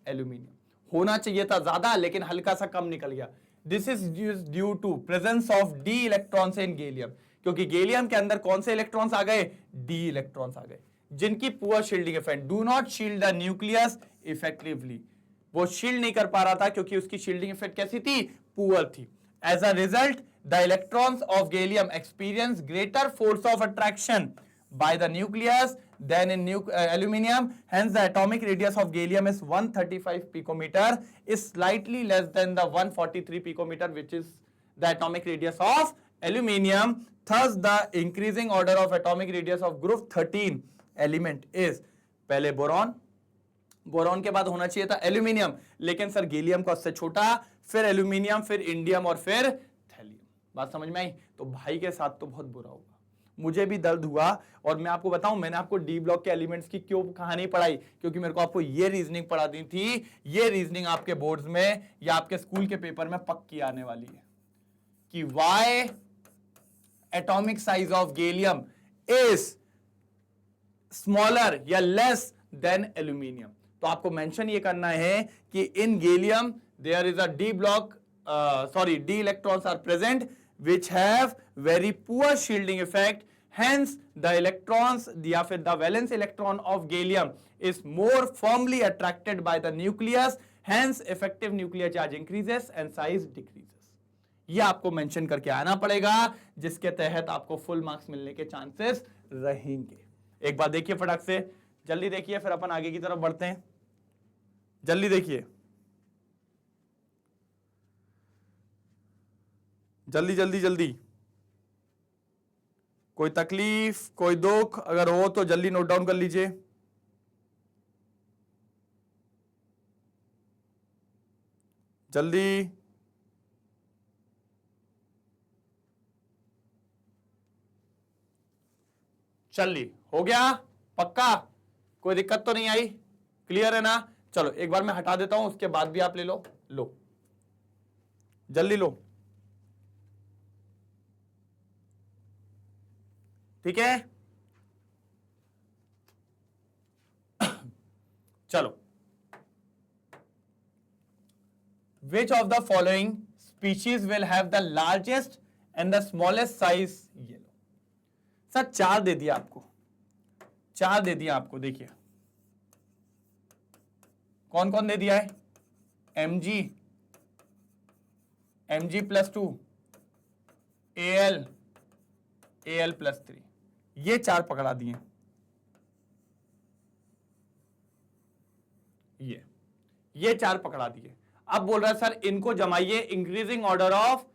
aluminium. होना चाहिए था ज्यादा, लेकिन हल्का सा कम निकल गया। This is due to presence of d electrons in gallium, क्योंकि गैलियम के अंदर कौन से इलेक्ट्रॉन्स आ गए, डी इलेक्ट्रॉन्स आ गए, जिनकी poor shielding effect, do not shield the nucleus effectively, वो शील्ड नहीं कर पा रहा था क्योंकि उसकी शील्डिंग इफेक्ट कैसी थी, पुअर थी. As a result the electrons of gallium experience greater force of attraction by the nucleus than in aluminium. Hence the atomic radius of gallium is 135 picometer, is slightly less than the 143 picometer which is the atomic radius of aluminium. Thus the increasing order of atomic radius of group 13 element is पहले boron, boron के बाद होना चाहिए था aluminium, लेकिन sir gallium का उससे छोटा, फिर एल्यूमिनियम, फिर इंडियम और फिर थैलियम. बात समझ में आई? तो भाई के साथ तो बहुत बुरा होगा, मुझे भी दर्द हुआ. और मैं आपको बताऊं, मैंने आपको डी ब्लॉक के एलिमेंट्स की क्यों कहानी पढ़ाई, क्योंकि मेरे को आपको ये रीजनिंग पढ़ा दी थी. ये रीजनिंग आपके बोर्ड्स में या आपके स्कूल के पेपर में पक्की आने वाली है कि why atomic size of gallium is smaller या लेस देन एल्यूमिनियम. तो आपको मेंशन ये करना है कि in gallium there is a D block, D electrons are present which have very poor shielding effect. Hence the electrons या फिर the valence electron of gallium is more firmly attracted by the nucleus. Hence effective nuclear charge increases and size decreases. ये आपको mention करके आना पड़ेगा, जिसके तहत आपको फुल मार्क्स मिलने के चांसेस रहेंगे. एक बार देखिए फटाक से, जल्दी देखिए, फिर अपन आगे की तरफ बढ़ते हैं. जल्दी देखिए, जल्दी जल्दी जल्दी. कोई तकलीफ, कोई दुख अगर हो तो जल्दी नोट डाउन कर लीजिए. जल्दी. चलिए, हो गया पक्का, कोई दिक्कत तो नहीं आई? क्लियर है ना? चलो एक बार मैं हटा देता हूं, उसके बाद भी आप ले लो. लो जल्दी लो, ठीक है. चलो, which of the following species will have the largest and the smallest size yellow? Sir चार दे दिया आपको, चार दे दिया आपको. देखिए कौन कौन दे दिया है, Mg, Mg+2, Al, Al+3, ये चार पकड़ा दिए. ये चार पकड़ा दिए. अब बोल रहा है सर इनको जमाइए, इंक्रीजिंग ऑर्डर ऑफ,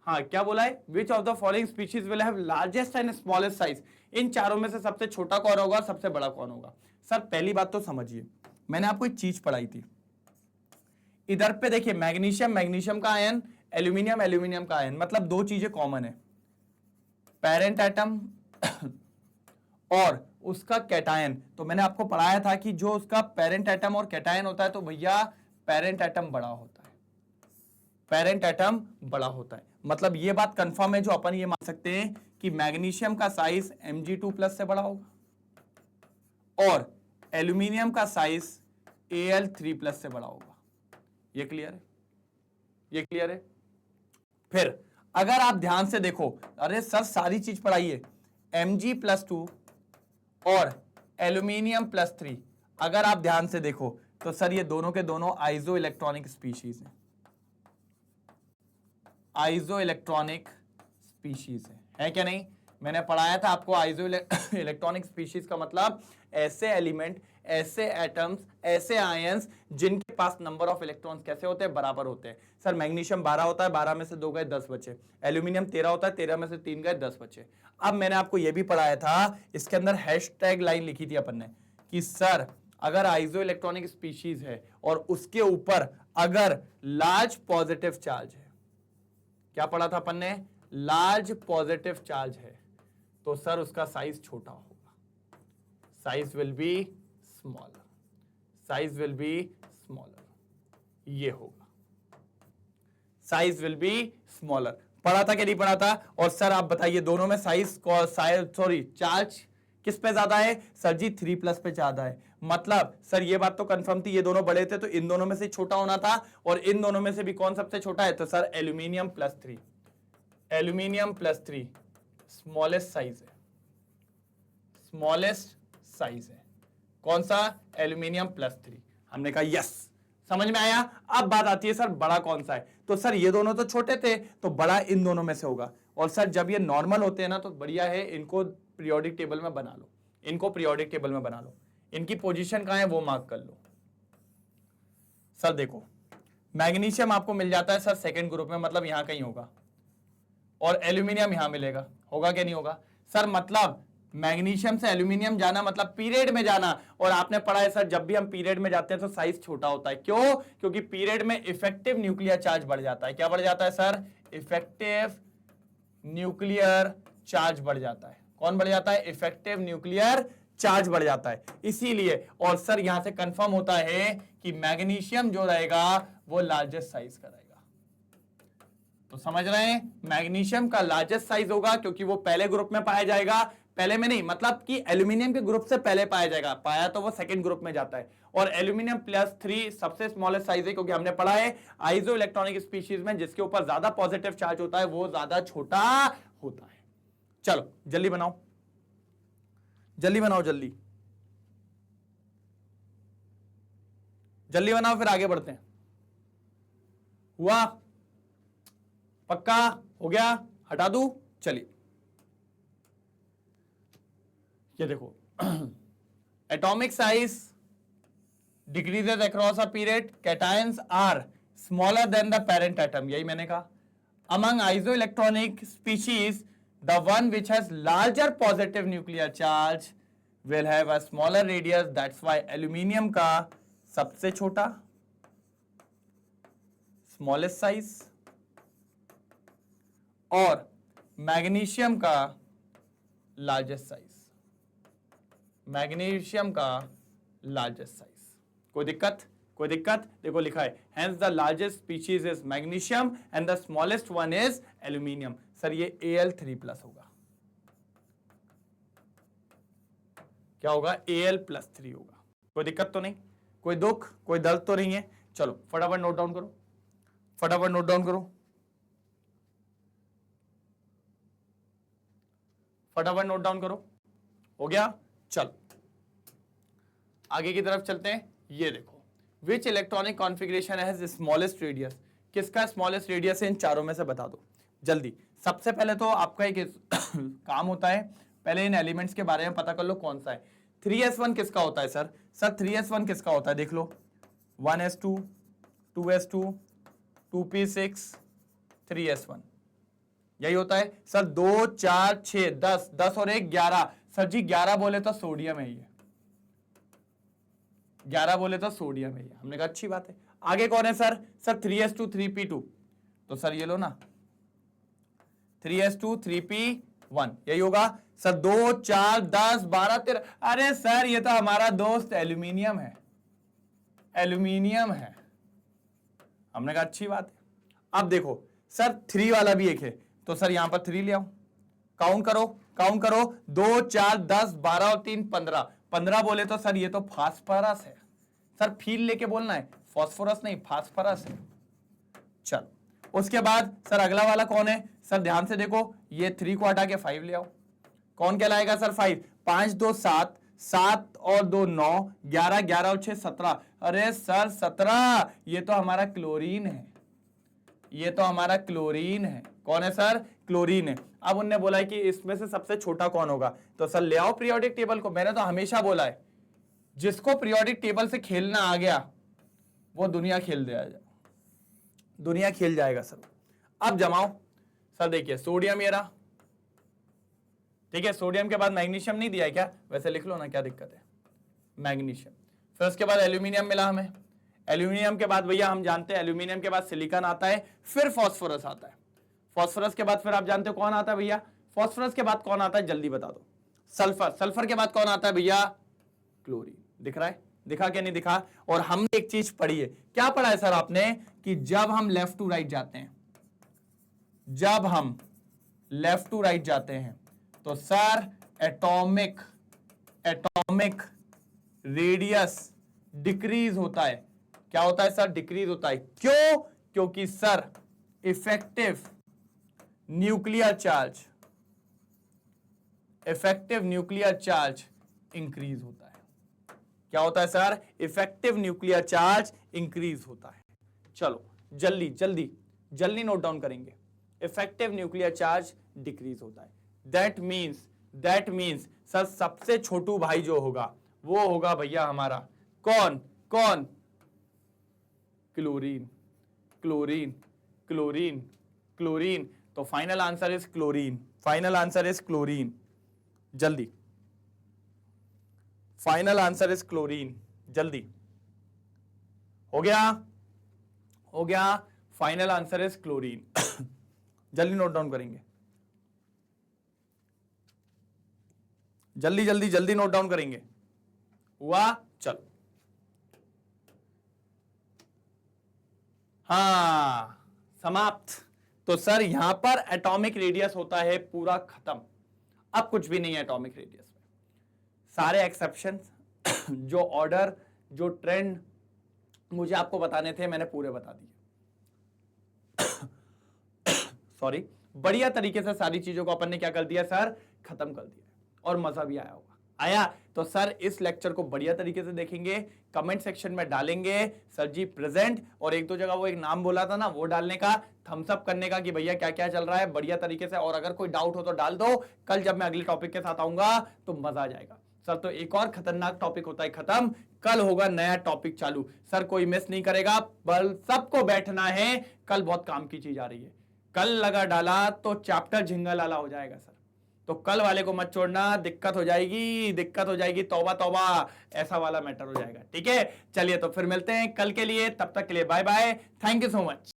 हाँ क्या बोला है, which of the following species will have largest and smallest size. इन चारों में से सबसे छोटा कौन होगा, सबसे बड़ा कौन होगा? सर पहली बात तो समझिए, मैंने आपको एक चीज पढ़ाई थी. इधर पे देखिए, मैग्नीशियम, मैग्नीशियम का आयन, एल्यूमिनियम, एल्यूमिनियम का आयन, मतलब दो चीजें कॉमन है, पेरेंट एटम और उसका कैटायन. तो मैंने आपको पढ़ाया था कि जो उसका पेरेंट एटम और कैटायन होता है, तो भैया पेरेंट एटम बड़ा होता है, पेरेंट एटम बड़ा होता है. मतलब ये बात कंफर्म है, जो अपन ये मान सकते हैं कि मैग्नीशियम का साइज Mg2+ से बड़ा होगा और एल्यूमिनियम का साइज Al3+ से बड़ा होगा. ये क्लियर है? ये क्लियर है? फिर अगर आप ध्यान से देखो, अरे सर सारी चीज पढ़ाइए, Mg+2 और एल्यूमिनियम+3, अगर आप ध्यान से देखो तो सर ये दोनों के दोनों आइसो इलेक्ट्रॉनिक स्पीशीज हैं, आइसो इलेक्ट्रॉनिक स्पीशीज है क्या नहीं? मैंने पढ़ाया था आपको आइसो इलेक्ट्रॉनिक स्पीशीज का मतलब ऐसे एलिमेंट, ऐसे एटम्स, ऐसे आयंस जिनके पास नंबर ऑफ इलेक्ट्रॉन्स कैसे होते हैं, बराबर होते हैं. सर मैग्नीशियम 12 होता है, 12 में से 2 गए 10 बचे. एल्यूमिनियम 13 होता है, 13 में से 3 गए 10 बचे. अब मैंने आपको यह भी पढ़ाया था, इसके अंदर हैशटैग लाइन लिखी थी अपन ने कि सर अगर आइसो इलेक्ट्रॉनिक स्पीशीज है और उसके ऊपर अगर लार्ज पॉजिटिव चार्ज है, क्या पढ़ा था अपन ने, लार्ज पॉजिटिव चार्ज है, तो सर उसका साइज छोटा होगा, size will be smaller, size will be smaller. ये होगा, साइज विल बी स्मॉलर. पढ़ा था कि नहीं पढ़ा था? और सर आप बताइए दोनों में चार्ज किस पे ज्यादा है? सर जी 3+ पे ज्यादा है. मतलब सर ये बात तो कंफर्म थी, ये दोनों बड़े थे तो इन दोनों में से छोटा होना था, और इन दोनों में से भी कौन सबसे छोटा है? तो सर एल्यूमिनियम+3, एल्यूमिनियम+3 स्मॉलेस्ट साइज है, स्मॉलेस्ट साइज है। कौन सा? एल्यूमिनियम +3। हमने कहा यस, समझ में आया। अब बात आती है सर बड़ा कौन सा है? तो सर ये दोनों तो छोटे थे, तो बड़ा इन दोनों में से होगा। और सर जब ये नॉर्मल होते हैं ना तो बढ़िया है, इनको पीरियोडिक टेबल में बना लो, इनको पीरियोडिक टेबल में बना लो, इनकी पोजीशन कहां है वो मार्क कर लो। सर देखो मैग्नीशियम आपको मिल जाता है सर सेकंड ग्रुप में, मतलब यहां कहीं होगा, और एल्यूमिनियम यहां मिलेगा, होगा क्या नहीं होगा? सर मतलब मैग्नीशियम से एल्यूमिनियम जाना मतलब पीरियड में जाना, और आपने पढ़ा है सर जब भी हम पीरियड में जाते हैं तो साइज छोटा होता है। क्यों? क्योंकि पीरियड में इफेक्टिव न्यूक्लियर चार्ज बढ़ जाता है। क्या बढ़ जाता है सर? इफेक्टिव न्यूक्लियर चार्ज बढ़ जाता है। कौन बढ़ जाता है? इफेक्टिव न्यूक्लियर चार्ज बढ़ जाता है, इसीलिए। और सर यहां से कंफर्म होता है कि मैग्नीशियम जो रहेगा वो लार्जेस्ट साइज का रहेगा। तो समझ रहे हैं, मैग्नीशियम का लार्जेस्ट साइज होगा क्योंकि वो पहले ग्रुप में पाया जाएगा, पहले में नहीं मतलब कि एल्यूमिनियम के ग्रुप से पहले पाया जाएगा, पाया तो वो सेकंड ग्रुप में जाता है। और एल्यूमिनियम +3 सबसे स्मॉलेस्ट साइज है, क्योंकि हमने पढ़ा है आइसो इलेक्ट्रॉनिक स्पीशीज में जिसके ऊपर ज्यादा पॉजिटिव चार्ज होता है वो ज्यादा छोटा होता है। चलो जल्दी बनाओ, जल्दी बनाओ, जल्दी जल्दी बनाओ, फिर आगे बढ़ते हैं। हुआ? पक्का हो गया? हटा दूं? चलिए ये देखो atomic size decreases across a period, cations are smaller than the parent atom, यही मैंने कहा। Among isoelectronic species the one which has larger positive nuclear charge will have a smaller radius, that's why aluminium का सबसे छोटा smallest size और magnesium का largest size, magnesium का largest size. कोई दिक्कत? कोई दिक्कत? देखो लिखा है hence the largest species is magnesium and the smallest one is aluminium. Sir ये Al3+ होगा। क्या होगा? Al+3 होगा। कोई दिक्कत तो नहीं, कोई दुख, कोई दर्द तो नहीं है? चलो फटाफट नोट डाउन करो, फटाफट नोट डाउन करो, फटाफट नोट डाउन करो। हो गया? चल आगे की तरफ चलते हैं। ये देखो विच electronic configuration has smallest radius, किसका स्मॉलेस्ट रेडियस है इन चारों में से बता दो जल्दी। सबसे पहले तो आपका एक काम होता है, पहले इन एलिमेंट्स के बारे में पता कर लो कौन सा है। 3s1 किसका होता है सर? सर 3s1 किसका होता है देख लो, 1s2 2s2 2p6 3s1, यही होता है सर। 2 4 6 10 10 और 1 11। सर जी 11 बोले तो सोडियम है, ये 11 बोले तो सोडियम है ये। हमने कहा अच्छी बात है। आगे कौन है सर? सर 3s2 3p2, तो सर ये लो ना 3s2 3p1, यही होगा सर। 2 4 10 12 13। अरे सर ये तो हमारा दोस्त एल्यूमिनियम है, एल्यूमिनियम है। हमने कहा अच्छी बात है। अब देखो सर 3 वाला भी एक है, तो सर यहां पर 3 ले आओ, काउंट करो, काउंट करो। 2 4 10 12 और 3 15, 15 बोले तो सर ये तो फास्फोरस है। सर फील लेके बोलना है, फास्फोरस नहीं फास्फोरस है। चलो उसके बाद सर अगला वाला कौन है? सर ध्यान से देखो, ये 3 को हटा के 5 ले आओ, कौन कहलाएगा सर? 5। 5 2 7, 7 और 2 9, 11 11 और 6 17। अरे सर 17, ये तो हमारा क्लोरीन है, ये तो हमारा क्लोरीन है। कौन है सर? क्लोरीन है। अब उनने बोला है कि इसमें से सबसे छोटा कौन होगा, तो सर ले आओ पीरियोडिक टेबल को। मैंने तो हमेशा बोला है जिसको पीरियोडिक टेबल से खेलना आ गया वो दुनिया खेल दे, दुनिया खेल जाएगा सर। अब जमाओ सर, देखिए सोडियम ये रहा, ठीक है। सोडियम के बाद मैग्नीशियम नहीं दिया है क्या? वैसे लिख लो ना, क्या दिक्कत है? मैग्नीशियम। फिर उसके बाद एल्यूमिनियम मिला हमें। एल्यूमिनियम के बाद भैया हम जानते हैं एल्यूमिनियम के बाद सिलिकॉन आता है, फिर फास्फोरस आता है। फास्फोरस के बाद फिर आप जानते हो कौन आता है भैया? फास्फोरस के बाद कौन आता है जल्दी बता दो? सल्फर। सल्फर के बाद कौन आता है भैया? क्लोरीन। दिख रहा है? दिखा क्या नहीं दिखा? और हमने एक चीज पढ़ी है, क्या पढ़ा है सर आपने? कि जब हम लेफ्ट टू राइट जाते हैं, जब हम लेफ्ट टू राइट जाते हैं तो सर एटॉमिक रेडियस डिक्रीज होता है। क्या होता है सर? डिक्रीज होता है। क्यों? क्योंकि sir effective nuclear charge increase होता है। क्या होता है sir? Effective nuclear charge increase होता है। चलो जल्दी जल्दी जल्दी नोट डाउन करेंगे। इफेक्टिव न्यूक्लियर चार्ज डिक्रीज होता है। दैट मीन्स सर सबसे छोटू भाई जो होगा वो होगा भैया हमारा कौन कौन? Chlorine chlorine chlorine chlorine. तो final answer is chlorine. Final answer is chlorine. जल्दी फाइनल आंसर इज क्लोरीन। जल्दी हो गया? हो गया। Final answer is chlorine. जल्दी नोट डाउन करेंगे। जल्दी जल्दी जल्दी नोट डाउन करेंगे। हुआ? चलो हाँ समाप्त। तो सर यहां पर एटॉमिक रेडियस होता है पूरा खत्म। अब कुछ भी नहीं है एटॉमिक रेडियस में। सारे एक्सेप्शन जो ऑर्डर जो ट्रेंड मुझे आपको बताने थे मैंने पूरे बता दिए। सॉरी, बढ़िया तरीके से सारी चीजों को अपन ने क्या कर दिया सर? खत्म कर दिया। और मजा भी आया होगा। आया? तो सर इस लेक्चर को बढ़िया तरीके से देखेंगे, कमेंट सेक्शन में डालेंगे सर जी प्रेजेंट, और एक दो जगह वो एक नाम बोला था ना वो डालने का, थम्स अप करने का कि भैया क्या क्या चल रहा है बढ़िया तरीके से। और अगर कोई डाउट हो तो डाल दो। कल जब मैं अगले टॉपिक के साथ आऊंगा तो मजा आ जाएगा सर। तो एक और खतरनाक टॉपिक होता है खत्म, कल होगा नया टॉपिक चालू। सर कोई मिस नहीं करेगा, बल सबको बैठना है। कल बहुत काम की चीज आ रही है। कल लगा डाला तो चैप्टर झिंगा लाला हो जाएगा सर। तो कल वाले को मत छोड़ना, दिक्कत हो जाएगी, दिक्कत हो जाएगी, तौबा तौबा, ऐसा वाला मैटर हो जाएगा। ठीक है, चलिए तो फिर मिलते हैं कल के लिए। तब तक के लिए bye bye, thank you so much.